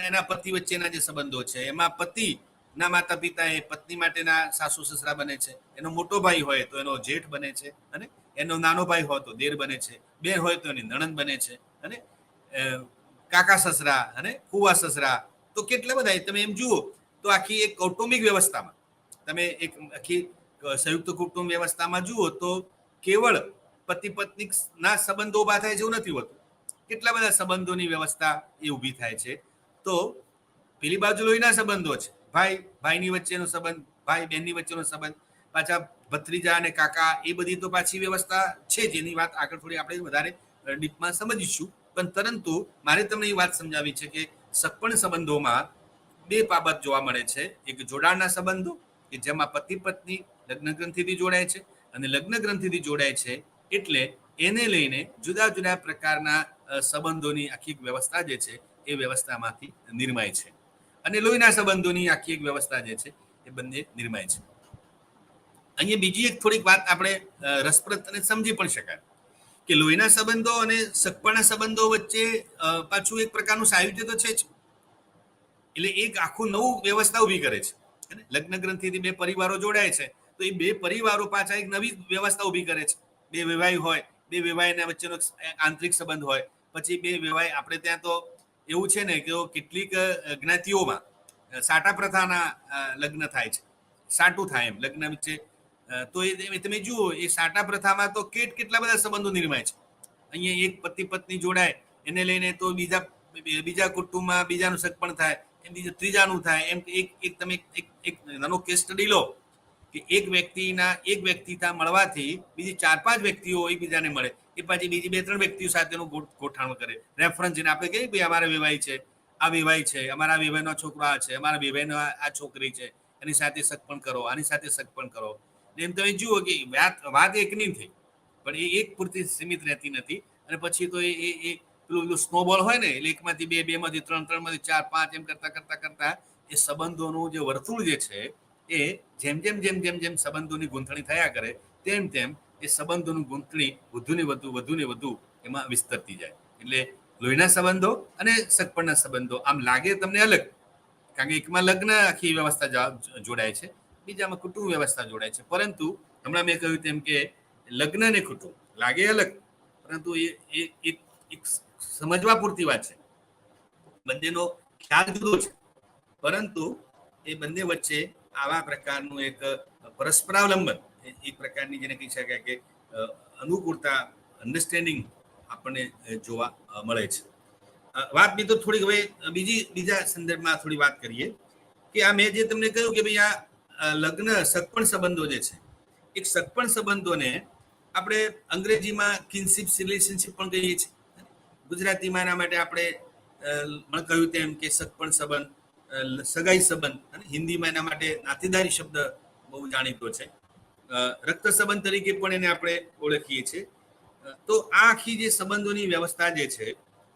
એના પતિ વચ્ચેના જે સંબંધો છે એમાં પતિના માતા પિતા એ પત્ની માટેના સાસુ સસરા બને છે. એનો મોટો ભાઈ હોય તો એનો જેઠ બને છે, અને એનો નાનો ભાઈ હોય તો દેર બને છે, બેન હોય તો એની નણંદ બને છે, અને કાકા સસરા અને ફુવા સસરા. તો કેટલા બધા તમે એમ જુઓ તો આખી એક કૌટુંબિક વ્યવસ્થામાં તમે એક આખી સંયુક્ત કુટુંબ વ્યવસ્થામાં જુઓ તો કેવળ પતિ પત્ની ના સંબંધો ઉભા થાય છે એવું નથી હોતું. કેટલા બધા સંબંધોની વ્યવસ્થા એ ઊભી થાય છે. તો પેલી બાજુ લોહીના સંબંધો છે, ભાઈ ભાઈની વચ્ચેનો સંબંધ, ભાઈ બહેનની વચ્ચેનો સંબંધ, પાછા ભત્રીજા અને કાકા, એ બધી તો પાછી વ્યવસ્થા છે જેની વાત આગળ થોડી આપણે વધારે ડીપમાં સમજીશું. પણ પરંતુ મારે તમને એ વાત સમજાવી છે કે સગપણ સંબંધોમાં બે બાબત જોવા મળે છે. એક જોડાણના સંબંધો કે જેમાં પતિ પત્ની લગ્ન ગ્રંથિથી જોડાય છે, અને લગ્ન ગ્રંથિથી જોડાય છે એટલે એને લઈને જુદા જુદા પ્રકારના સંબંધોની આખી વ્યવસ્થા જે છે એ વ્યવસ્થામાંથી નિર્માય છે. અને લોહીના સંબંધોની આખી એક વ્યવસ્થા જે છે એ બંને નિર્માય છે. અહીંયા બીજી એક થોડીક વાત આપણે રસપ્રદ અને સમજી પણ શકાય કે લોહીના સંબંધો અને સગપણના સંબંધો વચ્ચે પાછું એક પ્રકારનું સાયુજ્ય તો છે જ. એટલે એક આખું નવું વ્યવસ્થા ઊભી કરે છે. લગ્ન ગ્રંથિથી બે પરિવારો જોડાય છે તો એ બે પરિવારો પાછા એક નવી વ્યવસ્થા ઊભી કરે છે. બે વેવાય હોય, બે વેવાયના વચ્ચેનો આંતરિક સંબંધ હોય, પછી બે વેવાય આપણે ત્યાં તો એવું છે ને કે કેટલીક જ્ઞાતિઓમાં સાટા પ્રથાના લગ્ન થાય છે, સાટું થાય એમ લગ્ન વચ્ચે. તો એ તમે જુઓ એ સાટા પ્રથામાં તો કેટલા બધા સંબંધો નિર્માય છે. અહીંયા એક પતિ પત્ની જોડાય એને લઈને તો બીજા કુટુંબમાં બીજાનું સગપણ થાય, એમ બીજું ત્રીજાનું થાય. એમ એક તમે એક નાનો કેસ સ્ટડી લો કે એક વ્યક્તિના મળવાથી બીજી 4-5 વ્યક્તિઓ એકબીજાને મળે, એ પાછી બીજી 2-3 વ્યક્તિઓ સાથેનું ગોઠાણું કરે. રેફરન્સ જેને આપણે કહીએ ભાઈ અમારા વેવાય છે, આ વેવાય છે, અમારા વેવાયનો છોકરો આ છે, અમારા વેવાયનો આ છોકરી છે, એની સાથે સગપણ કરો, આની સાથે સગપણ કરો. એમ તમે જુઓ કે વાત એકની થઈ, પણ એ એક પૂરતી સીમિત રહેતી નથી. અને પછી તો એ પેલું સ્નોબોલ હોય ને, એટલે એકમાંથી બે, બેમાંથી ત્રણ, ત્રણમાંથી ચાર, પાંચ, એમ કરતા એ સંબંધોનું જે વર્તુળ જે છે એ જેમ સંબંધોની ગૂંથણી થયા કરે તેમ એ સંબંધોની ગૂંથણી વધુ ને વધુ એમાં વિસ્તરતી જાય. એટલે લોહીના સંબંધો અને સગપણના સંબંધો આમ લાગે તમને અલગ, કારણ કે એકમાં લગ્ન આખી વ્યવસ્થા જોડાય છે, બીજામાં કુટુંબ વ્યવસ્થા જોડાય છે. પરંતુ હમણાં મેં કહ્યું તેમ કે લગ્ન અને કુટુંબ લાગે અલગ, પરંતુ એ એક સમજવા પૂરતી વાત છે. બંનેનો ખ્યાલ જુદો છે, પરંતુ એ બંને વચ્ચે આવા પ્રકારનું એક પરસ્પરાવલંબન, એક પ્રકારની જેને કહી શકાય કે અનુકૂળતા, અન્ડરસ્ટેન્ડિંગ આપણને જોવા મળે છે. વાત બી તો થોડી હવે બીજા સંદર્ભમાં થોડી વાત કરીએ કે આ મેં જે તમને કહ્યું કે ભાઈ આ લગ્ન સગપણ સંબંધો જે છે, એક સગપણ સંબંધોને આપણે અંગ્રેજીમાં કિનશિપ રિલેશનશિપ પણ કહીએ છીએ. ગુજરાતીમાં એના માટે આપણે મને કહ્યું તેમ કે સગપણ સંબંધ, સગાઈ સંબંધ, અને હિન્દીમાં એના માટે નાતેદારી શબ્દ બહુ જાણીતો છે. રક્ત સંબંધ તરીકે પણ એને આપણે ઓળખીએ છીએ. તો આ આખી જે સંબંધોની વ્યવસ્થા જે છે,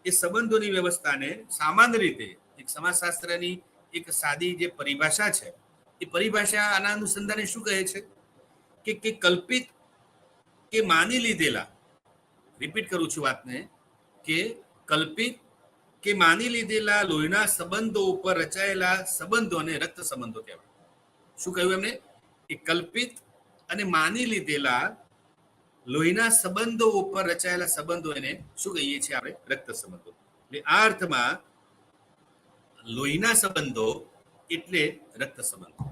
એ સંબંધોની વ્યવસ્થાને સામાન્ય રીતે એક સમાજશાસ્ત્રની એક સાદી જે પરિભાષા છે, એ પરિભાષા આના અનુસંધાને શું કહે છે કે કલ્પિત કે માની લીધેલા, રિપીટ કરું છું વાતને, કે કલ્પિત કે માની લીધેલા લોહીના સંબંધો ઉપર રચાયેલા સંબંધોને રક્ત સંબંધો કહેવાય. શું કહ્યું એમને? કે કલ્પિત અને માની લીધેલા લોહીના સંબંધો ઉપર રચાયેલા સંબંધો એને શું કહીએ છીએ આપણે? રક્ત સંબંધો. એટલે આ અર્થમાં લોહીના સંબંધો એટલે રક્ત સંબંધો.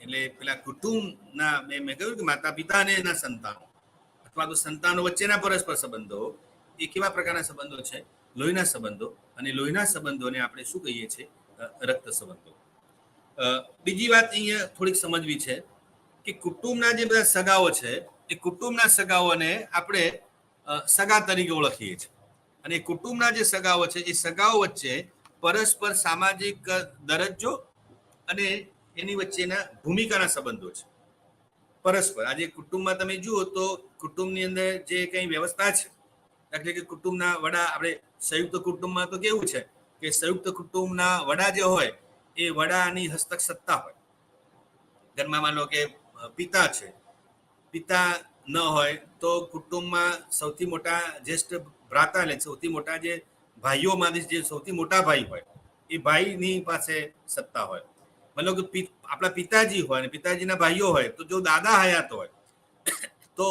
એટલે પેલા કુટુંબના મેં કહ્યું કે માતા પિતા અને એના સંતાનો અથવા તો સંતાનો વચ્ચેના પરસ્પર સંબંધો એ કેવા પ્રકારના સંબંધો છે? લોહીના સંબંધો. અને લોહીના સંબંધોને આપણે શું કહીએ છીએ? રક્ત સંબંધો. બીજી વાત અહીંયા થોડીક સમજવી છે કે કુટુંબના જે બધા સગાઓ છે, એ કુટુંબના સગાઓને આપણે સગા તરીકે ઓળખીએ છીએ. અને કુટુંબના જે સગાઓ છે, એ સગાઓ વચ્ચે પરસ્પર સામાજિક દરજ્જો અને એની વચ્ચેના ભૂમિકાના સંબંધો છે પરસ્પર. આજે કુટુંબમાં તમે જુઓ તો કુટુંબની અંદર જે કંઈ વ્યવસ્થા છે, એટલે કે કુટુંબના વડા, આપણે સંયુક્ત કુટુંબમાં તો કેવું છે કે સંયુક્ત કુટુંબના વડા જે હોય એ વડાની હસ્તક સત્તા હોય. ઘરમાં માનો કે પિતા છે, પિતા ન હોય તો કુટુંબમાં સૌથી મોટા જ્યેષ્ઠ ભ્રાતા, એટલે સૌથી મોટા જે ભાઈઓમાંથી જે સૌથી મોટા ભાઈ હોય એ ભાઈની પાસે સત્તા હોય. મતલબ કે આપણા પિતાજી હોય અને પિતાજીના ભાઈઓ હોય, તો જો દાદા હયાત હોય તો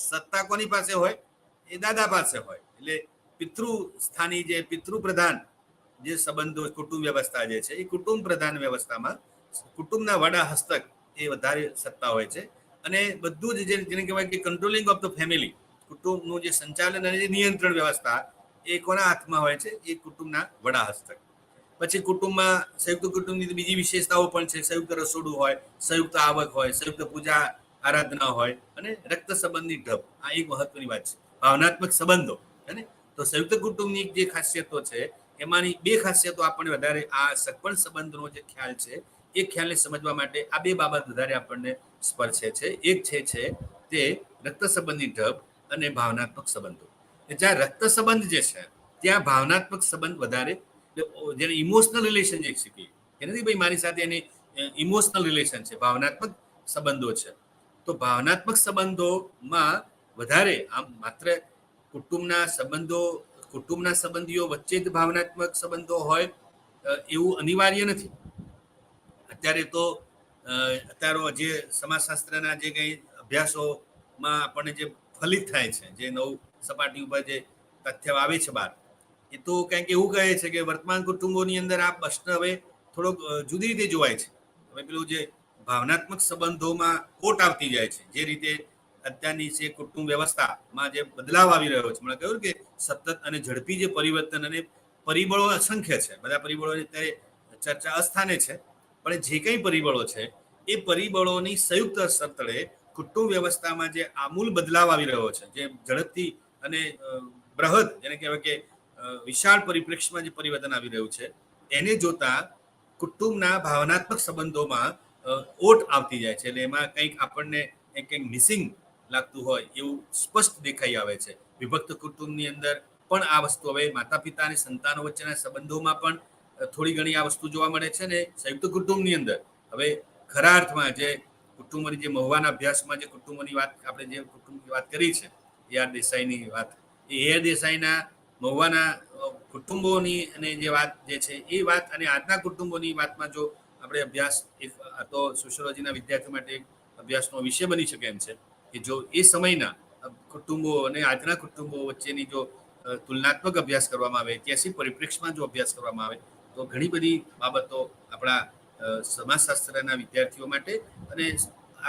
સત્તા કોની પાસે હોય? એ દાદા પાસે હોય. એટલે પિતૃ સ્થાની જે પિતૃ પ્રધાન જે સંબંધો, કુટુંબ વ્યવસ્થા જે છે, એ કુટુંબ પ્રધાન વ્યવસ્થામાં કુટુંબના વડા હસ્તક એ વધારે સત્તા હોય છે. અને બધું જ જેને કહેવાય કે કંટ્રોલિંગ ઓફ ધ ફેમિલી, કુટુંબનું જે સંચાલન અને જે નિયંત્રણ વ્યવસ્થા એ કોના હાથમાં હોય છે? એ કુટુંબના વડા હસ્તક. પછી કુટુંબમાં સંયુક્ત કુટુંબની બીજી વિશેષતાઓ પણ છે. સંયુક્ત રસોડું હોય, સંયુક્ત આવક હોય, સંયુક્ત પૂજા આરાધના હોય, અને રક્ત સંબંધની ઢબ. આ એક મહત્વની વાત છે, ભાવનાત્મક સંબંધો. હે તો સંયુક્ત કુટુંબની જે ખાસિયતો છે, એમાંની બે ખાસિયતો આપણને વધારે આ સગપણ સંબંધનો જે ખ્યાલ છે, એ ખ્યાલને સમજવા માટે આ બે બાબત વધારે આપણને સ્પર્શે છે. એક છે તે રક્ત સંબંધની ઢબ અને ભાવનાત્મક સંબંધો. જ્યાં રક્ત સંબંધ જે છે, ત્યાં ભાવનાત્મક સંબંધ વધારે, જેને ઇમોશનલ રિલેશન જે શીખીએ કે નથી ભાઈ મારી સાથે એની ઇમોશનલ રિલેશન છે, ભાવનાત્મક સંબંધો છે. તો ભાવનાત્મક સંબંધોમાં વધારે, આમ માત્ર કુટુંબના સંબંધીઓ વચ્ચે જ ભાવનાત્મક સંબંધો હોય એવું અનિવાર્ય નથી. અત્યારે જે સમાજશાસ્ત્રના જે કંઈ અભ્યાસોમાં આપણને જે ફલિત થાય છે, જે નવું સપાટી ઉપર જે તથ્ય આવે છે બહાર, એ તો કંઈક એવું કહે છે કે વર્તમાન કુટુંબોની અંદર આ પ્રશ્ન હવે થોડોક જુદી રીતે જોવાય છે. હવે પેલું જે ભાવનાત્મક સંબંધોમાં ખોટ આવતી જાય છે, જે રીતે અત્યારની જે કુટુંબ વ્યવસ્થામાં જે બદલાવ આવી રહ્યો છે, મને કહ્યું કે સતત અને ઝડપી જે પરિવર્તન, અને પરિબળો અસંખ્ય છે, બધા પરિબળોની અત્યારે ચર્ચા અસ્થાને છે, પણ જે કંઈ પરિબળો છે, એ પરિબળોની સંયુક્ત અસર તળે કુટુંબ વ્યવસ્થામાં જે આમૂલ બદલાવ આવી રહ્યો છે, જે ઝડપથી અને બૃહદ, જેને કહેવાય કે વિશાળ પરિપ્રેક્ષમાં જે પરિવર્તન આવી રહ્યું છે, એને જોતા કુટુંબના ભાવનાત્મક સંબંધોમાં ઓટ આવતી જાય છે. એટલે એમાં કંઈક આપણને કંઈક મિસિંગ લાગતું હોય એવું સ્પષ્ટ દેખાઈ આવે છે. વિભક્ત કુટુંબની અંદર પણ આ વસ્તુ, હવે માતા પિતા અને સંતાનો વચ્ચેના સંબંધોમાં પણ થોડી ઘણી આ વસ્તુ જોવા મળે છે. ને સંયુક્ત કુટુંબની અંદર હવે ખરા અર્થમાં જે કુટુંબની જે મહુવાના અભ્યાસમાં જે કુટુંબોની વાત, આપણે જે કુટુંબની વાત કરી છે, AR દેસાઈની વાત, એ AR દેસાઈના મહુવાના કુટુંબોની અને જે વાત જે છે, એ વાત અને આજના કુટુંબોની વાતમાં જો આપણે અભ્યાસ, તો સોશિયોલોજીના વિદ્યાર્થીઓ માટે અભ્યાસનો વિષય બની શકે એમ છે કે જો એ સમયના કુટુંબો અને આજના કુટુંબો વચ્ચેની જો તુલનાત્મક અભ્યાસ કરવામાં આવે, ત્યાંસી પરિપ્રેક્ષમાં જો અભ્યાસ કરવામાં આવે, તો ઘણી બધી બાબતો આપણા સમાજશાસ્ત્રના વિદ્યાર્થીઓ માટે અને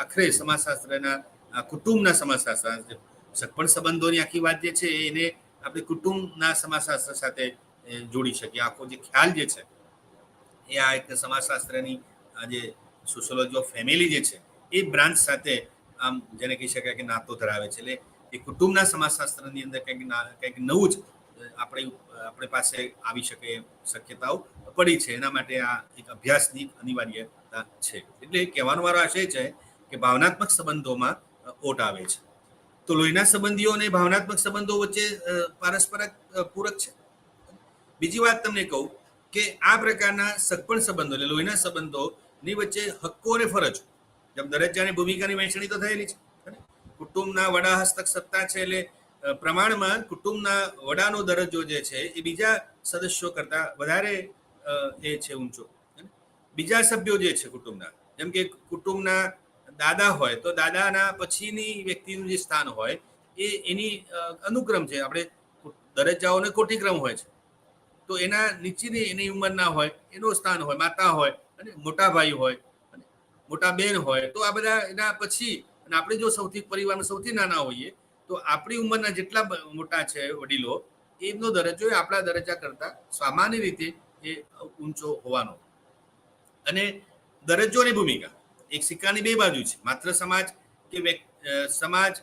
આખરે સમાજશાસ્ત્રના કુટુંબના સમાજશાસ્ત્ર, સગપણ સંબંધોની આખી વાત જે છે, એને આપણે કુટુંબના સમાજશાસ્ત્ર સાથે જોડી શકીએ. આખો જે ખ્યાલ જે છે એ આ એક સમાજશાસ્ત્રની જે સોશિયોલોજી ઓફ ફેમિલી જે છે એ બ્રાન્ચ સાથે આમ જેને કહી શકાય કે નાતો ધરાવે છે. એટલે એ કુટુંબના સમાજશાસ્ત્રની અંદર કંઈક નવું જ આપણે પાસે આવી શકે શક્યતાઓ પડી છે. એના માટે આ એક અભ્યાસની અનિવાર્યતા છે. એટલે કહેવાનો મારો આશય છે કે ભાવનાત્મક સંબંધોમાં ઓટ આવે છે. તો લોહીના સંબંધીઓ અને ભાવનાત્મક સંબંધો વચ્ચે પરસ્પર પૂરક છે. બીજી વાત તમને કહું કે આ પ્રકારના સગપણ સંબંધો એટલે લોહીના સંબંધોની વચ્ચે હક્કો અને ફરજો, જેમ દરજ્જાની ભૂમિકાની વહેંચણી તો થયેલી છે. કુટુંબના વડા હસ્તક સત્તા છે, એટલે પ્રમાણમાં કુટુંબના વડાનો દરજ્જો જે છે એ બીજા સદસ્યો કરતા વધારે એ છે ઊંચો. બીજા સભ્યો જે છે કુટુંબના, જેમ કે કુટુંબના દાદા હોય તો દાદાના પછીની વ્યક્તિનું જે સ્થાન હોય એ એની અનુક્રમ છે. આપણે દરજ્જાઓને કોટિક્રમ હોય છે, તો એના નીચેની એની ઉંમરના હોય એનું સ્થાન હોય, માતા હોય અને મોટા ભાઈ હોય અને મોટા બેન હોય, તો આ બધા એના પછી. અને આપણે જો સૌથી પરિવારમાં સૌથી નાના હોઈએ તો આપણી ઉંમરના જેટલા મોટા છે વડીલો, એમનો દરજ્જો એ આપણા દરજ્જા કરતા સામાન્ય રીતે એ ઊંચો હોવાનો. અને દરજ્જોની ભૂમિકા એક સિક્કાની બે બાજુ છે. માત્ર સમાજ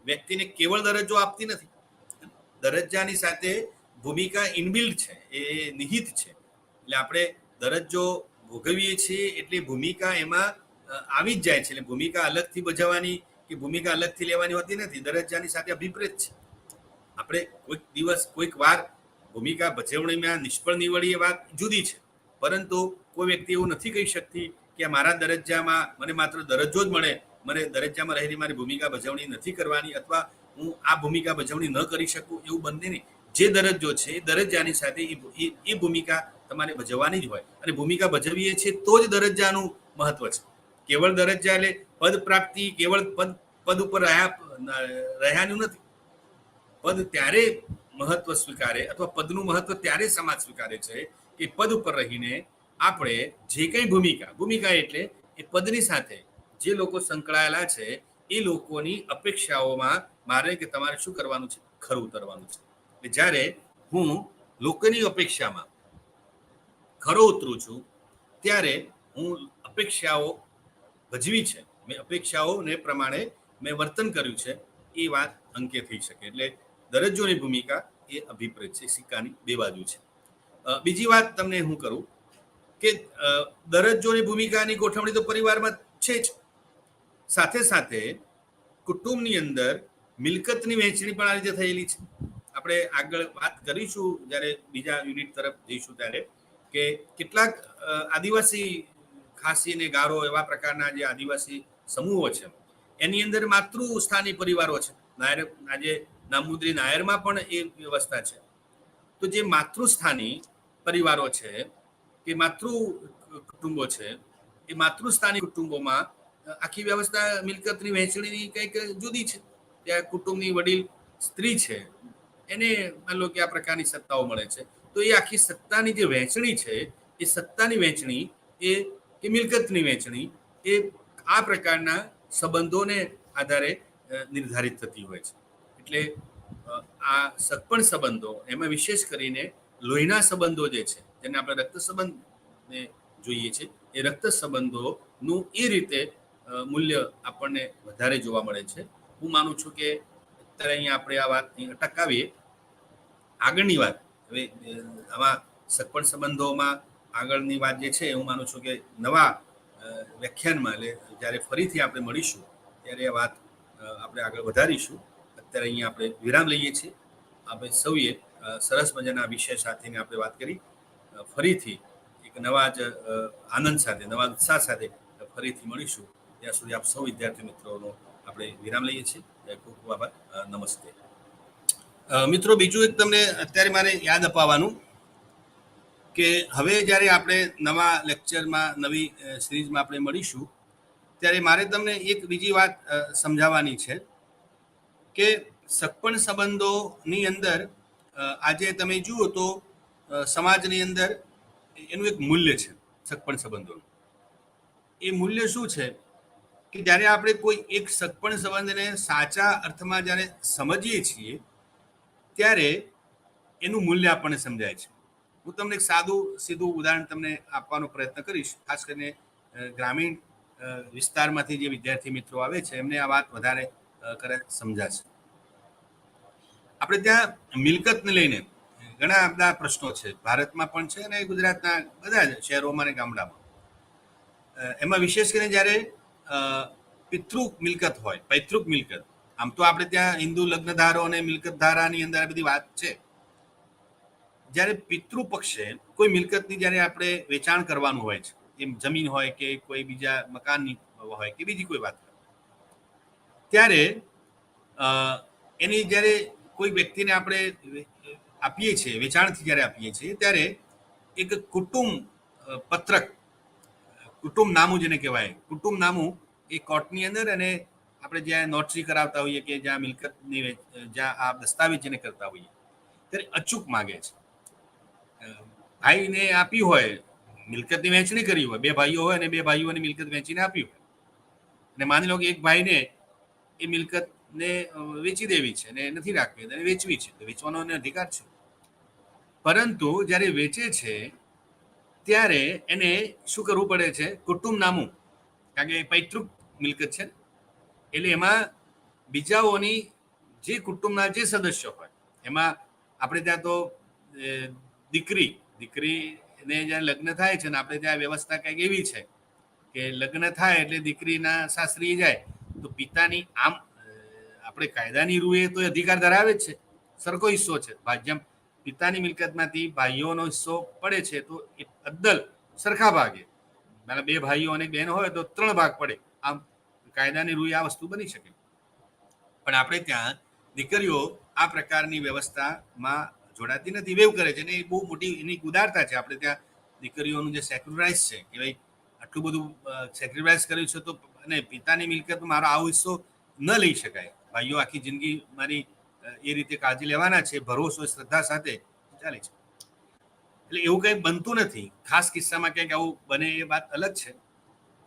વ્યક્તિને કેવળ દરજ્જો આપતી નથી. દરજ્જાની સાથે ભૂમિકા ઇનબિલ્ટ છે, એ નિહિત છે. એટલે આપણે દરજ્જો ભોગવીએ છીએ એટલે ભૂમિકા એમાં આવી જ જાય છે. એટલે ભૂમિકા અલગથી ભજવવાની કે ભૂમિકા અલગથી લેવાની હોતી નથી. દરજ્જાની સાથે અભિપ્રેત છે. આપણે કોઈક દિવસ કોઈક વાર ભૂમિકા ભજવણીમાં નિષ્ફળ નીવડીએ વાત જુદી છે, પરંતુ કોઈ વ્યક્તિ એવું નથી કહી શકતી કે મારા દરજ્જામાં મને માત્ર દરજ્જો જ મળે, મને દરજ્જામાં રહેલી મારી ભૂમિકા ભજવણી નથી કરવાની, અથવા હું આ ભૂમિકા ભજવણી ન કરી શકું, એવું બંને નહીં. જે દરજ્જો છે એ દરજ્જાની સાથે એ ભૂમિકા તમારે ભજવવાની જ હોય. અને ભૂમિકા ભજવીએ છીએ તો જ દરજ્જાનું મહત્વ છે. કેવળ દરજ્જા એટલે પદ પ્રાપ્તિ કેવળ પદ ઉપર રહ્યાનું નથી. પદ ત્યારે મહત્વ સ્વીકારે અથવા પદનું મહત્વ ત્યારે સમાજ સ્વીકારે છે કે પદ ઉપર રહીને આપણે જે કંઈ ભૂમિકા એટલે એ પદની સાથે જે લોકો સંકળાયેલા છે એ લોકોની અપેક્ષાઓમાં મારે કે તમારે શું કરવાનું છે, ખરું ઉતરવાનું છે. એટલે જ્યારે હું લોકોની અપેક્ષામાં ખરો ઉતરું છું ત્યારે હું અપેક્ષાઓ ભજવી છે, મેં અપેક્ષાઓને પ્રમાણે મેં વર્તન કર્યું છે, એ વાત અંકે થઈ શકે. એટલે દરજ્જોની ભૂમિકા એ અભિપ્રેત છે, સિક્કાની બે બાજુ છે. બીજી વાત તમને હું કરું કે દરજ્જોની ભૂમિકાની ગોઠવણી તો પરિવારમાં છે જ, સાથે સાથે કુટુંબની અંદર મિલકતની વહેંચણી પણ આ રીતે થયેલી છે. આપણે આગળ વાત કરીશું જ્યારે બીજા યુનિટ તરફ જઈશું ત્યારે, કે કેટલાક આદિવાસી ખાસી ને ગારો એવા પ્રકારના જે આદિવાસી સમૂહો છે એની અંદર માતૃસ્થાની પરિવારો છે. નાયર આજે નામુદ્રી નાયરમાં પણ એ વ્યવસ્થા છે. તો જે માતૃસ્થાની પરિવારો છે કે માતૃ કુટુંબો છે, એ માતૃસ્થાની કુટુંબોમાં આખી વ્યવસ્થા મિલકતની વહેંચણીની કંઈક જુદી છે. ત્યાં કુટુંબની વડીલ સ્ત્રી છે એને માન લો કે આ પ્રકારની સત્તાઓ મળે છે, તો એ આખી સત્તાની જે વહેંચણી છે એ સત્તાની વહેંચણી કે મિલકતની વહેંચણી એ આ પ્રકારના સંબંધોને આધારે નિર્ધારિત થતી હોય છે. એટલે આ સગપણ સંબંધો એમાં વિશેષ કરીને લોહીના સંબંધો જે છે, જેને આપણે રક્ત સંબંધને જોઈએ છે, એ રક્ત સંબંધોનું એ રીતે મૂલ્ય આપણને વધારે જોવા મળે છે. હું માનું છું કે અત્યારે અહીંયા આપણે આ વાત અટકાવીએ. આગળની વાત હવે આમાં સગપણ સંબંધોમાં આગળની વાત જે છે હું માનું છું કે નવા વ્યાખ્યાનમાં એટલે જ્યારે ફરીથી આપણે મળીશું ત્યારે આ વાત આપણે આગળ વધારીશું. અત્યારે અહીંયા આપણે વિરામ લઈએ છીએ. આપણે સૌએ સરસ મજાના વિષય સાથેની આપણે વાત કરી. ફરીથી એક નવા જ આનંદ સાથે, નવા ઉત્સાહ સાથે ફરીથી મળીશું. ત્યાં સુધી આપ સૌ વિદ્યાર્થી મિત્રોનો આપણે વિરામ લઈએ છીએ. ખૂબ ખૂબ આભાર. નમસ્તે. મિત્રો, બીજું એક તમને અત્યારે મારે યાદ અપાવવાનું કે હવે જ્યારે આપણે નવા લેક્ચરમાં નવી સિરીઝમાં આપણે મળીશું ત્યારે મારે તમને એક બીજી વાત સમજાવવાની છે કે સગપણ સંબંધોની અંદર આજે તમે જુઓ તો સમાજની અંદર એનું એક મૂલ્ય છે. સગપણ સંબંધોનું એ મૂલ્ય શું છે કે જ્યારે આપણે કોઈ એક સગપણ સંબંધને સાચા અર્થમાં જ્યારે સમજીએ છીએ ત્યારે એનું મૂલ્ય આપણને સમજાય છે. હું તમને એક સીધું ઉદાહરણ તમને આપવાનો પ્રયત્ન કરીશ. ખાસ કરીને ગ્રામીણ વિસ્તારમાંથી જે વિદ્યાર્થી મિત્રો આવે છે એમને આ વાત વધારે સમજાશે. આપણે ત્યાં મિલકતને લઈને ઘણા બધા પ્રશ્નો છે, ભારતમાં પણ છે અને ગુજરાતના બધા જ શહેરોમાં અને ગામડામાં. એમાં વિશેષ કરીને જ્યારે પિતૃક મિલકત હોય, પૈતૃક મિલકત, આમ તો આપણે ત્યાં હિન્દુ લગ્ન ધારો અને મિલકત ધારાની અંદર આ બધી વાત છે. જ્યારે પિતૃ પક્ષે કોઈ મિલકતની જ્યારે આપણે વેચાણ કરવાનું હોય છે, એમ જમીન હોય કે કોઈ બીજા મકાનની હોય કે બીજી કોઈ વાત, ત્યારે એની જ્યારે કોઈ વ્યક્તિને આપણે આપીએ છીએ, વેચાણથી જ્યારે આપીએ છીએ, ત્યારે એક કુટુંબ પત્રક, કુટુંબ નામું જેને કહેવાય, કુટુંબ નામું એ કોર્ટની અંદર અને આપણે જ્યાં નોટરી કરાવતા હોઈએ કે જ્યાં મિલકતની જ્યાં આ દસ્તાવેજ જેને કરતા હોઈએ ત્યારે અચૂક માગે છે. ભાઈને આપી હોય, મિલકતની વહેંચણી કરી હોય, 2 ભાઈઓ હોય અને 2 ભાઈઓને મિલકત વહેંચીને આપી હોય અને માની લો કે એક ભાઈને એ મિલકતને વેચી દેવી છે અને નથી રાખવી અને વેચવી છે, તો વેચવાનો અધિકાર છે. પરંતુ જ્યારે વેચે છે ત્યારે એને શું કરવું પડે છે? કુટુંબ નામું, કારણ કે પૈતૃક મિલકત છે એટલે એમાં બીજાઓની જે કુટુંબના જે સદસ્યો હોય, એમાં આપણે ત્યાં તો દીકરીને જ્યાં લગ્ન થાય છે ને આપણે ત્યાં વ્યવસ્થા કંઈક એવી છે કે લગ્ન થાય એટલે દીકરીના સાસરી જાય તો પિતાની આમ આપણે કાયદાની રૂએ તો અધિકાર ધરાવે જ છે, સરખો હિસ્સો છે. જેમ પિતાની મિલકતમાંથી ભાઈઓનો હિસ્સો પડે છે તો એ અદ્દલ સરખા ભાગે, મારા 2 ભાઈઓ અને બહેન હોય તો 3 ભાગ પડે. આમ કાયદાની રૂએ આ વસ્તુ બની શકે. પણ આપણે ત્યાં દીકરીઓ આ પ્રકારની વ્યવસ્થામાં જોડાતી નથી, વેવ કરે છે અને એ બહુ મોટી એની ઉદારતા છે. આપણે ત્યાં દીકરીઓનું જે સેક્રિફાઈસ છે કે ભાઈ આટલું બધું સેક્રિફાઈસ કર્યું છે તો અને પિતાની મિલકત મારો આવો હિસ્સો ન લઈ શકાય. ભાઈઓ આખી જિંદગી મારી એ રીતે કાળજી લેવાના છે, ભરોસો શ્રદ્ધા સાથે ચાલે છે. એટલે એવું કંઈ બનતું નથી. ખાસ કિસ્સામાં કંઈક આવું બને એ વાત અલગ છે,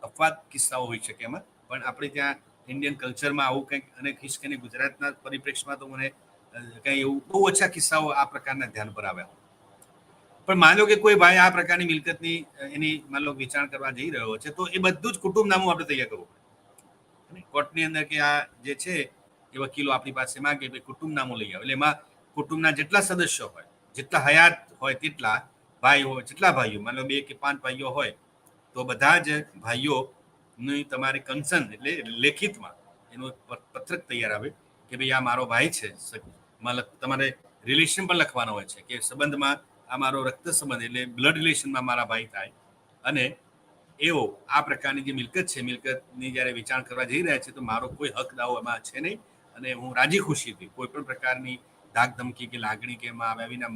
અપવાદ કિસ્સાઓ હોઈ શકે એમાં. પણ આપણે ત્યાં ઇન્ડિયન કલ્ચરમાં આવું કંઈક, અને ખાસ કરીને ગુજરાતના પરિપ્રેક્ષમાં તો મને કંઈ એવું બહુ ઓછા કિસ્સાઓ આ પ્રકારના ધ્યાન પર આવ્યા. પણ માની લો કે કોઈ ભાઈ આ પ્રકારની મિલકતની એની માની લો વેચાણ કરવા જઈ રહ્યો છે તો એ બધું જ કુટુંબ નામું આપણે તૈયાર કરવું પડે. કોર્ટની અંદર કે આ જે છે એ વકીલો આપણી પાસે માંગે કે કુટુંબ નામું લઈ આવે, એટલે એમાં કુટુંબના જેટલા સદસ્યો હોય, જેટલા હયાત હોય તેટલા ભાઈ હોય, જેટલા ભાઈઓ, માની લો 2 કે 5 ભાઈઓ હોય તો બધા જ ભાઈઓની તમારે કન્સર્ન એટલે લેખિતમાં એનો પત્રક તૈયાર આવે કે ભાઈ આ મારો ભાઈ છે. તમારે રિલેશન પણ લખવાનો હોય છે કે સંબંધમાં આ મારો રક્ત સંબંધ એટલે બ્લડ રિલેશનમાં મારા ભાઈ થાય, અને એવો આ પ્રકારની જે મિલકત છે, મિલકતની જ્યારે વેચાણ કરવા જઈ રહ્યા છે તો મારો કોઈ હક દાવો એમાં છે નહીં અને હું રાજી ખુશીથી કોઈ પણ પ્રકારની ધાક ધમકી કે લાગણી કે એમાં આવીને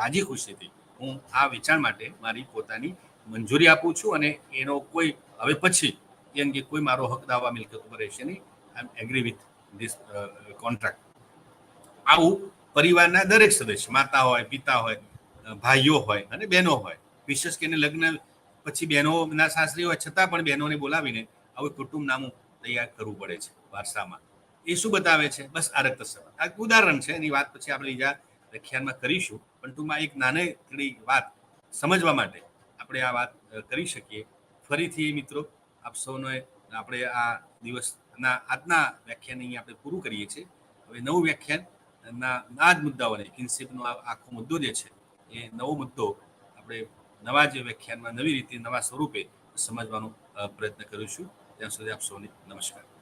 રાજી ખુશીથી હું આ વેચાણ માટે મારી પોતાની મંજૂરી આપું છું અને એનો કોઈ હવે પછી એ અંગે કોઈ મારો હક દાવા મિલકત ઉપર રહેશે નહીં. આઈ એમ એગ્રી વિથ ધીસ કોન્ટ્રાક્ટ. આવું પરિવારના દરેક સદસ્ય, માતા હોય, પિતા હોય, ભાઈઓ હોય અને બહેનો હોય, વિશેષ કરીને લગ્ન પછી બહેનોના સાસરી હોય છતાં પણ બહેનોને બોલાવીને આવું કુટુંબ નામું તૈયાર કરવું પડે છે વારસામાં. એ શું બતાવે છે? બસ આ રક્ત સંબંધ. આ ઉદાહરણ છે, એની વાત પછી આપણે બીજા વ્યાખ્યાનમાં કરીશું, પણ ટૂંકમાં એક નાની વાત સમજવા માટે આપણે આ વાત કરી શકીએ. ફરીથી મિત્રો આપ સૌને આપણે આ દિવસના આજના વ્યાખ્યાન અહીં આપણે પૂરું કરીએ છીએ. હવે નવું વ્યાખ્યાનના આ જ મુદ્દાઓને, કિન્સીપનો આખો મુદ્દો જે છે એ નવો મુદ્દો આપણે નવા જે વ્યાખ્યાનમાં નવી રીતે નવા સ્વરૂપે સમજવાનો પ્રયત્ન કરીશું. ત્યાં સુધી આપ સૌને નમસ્કાર.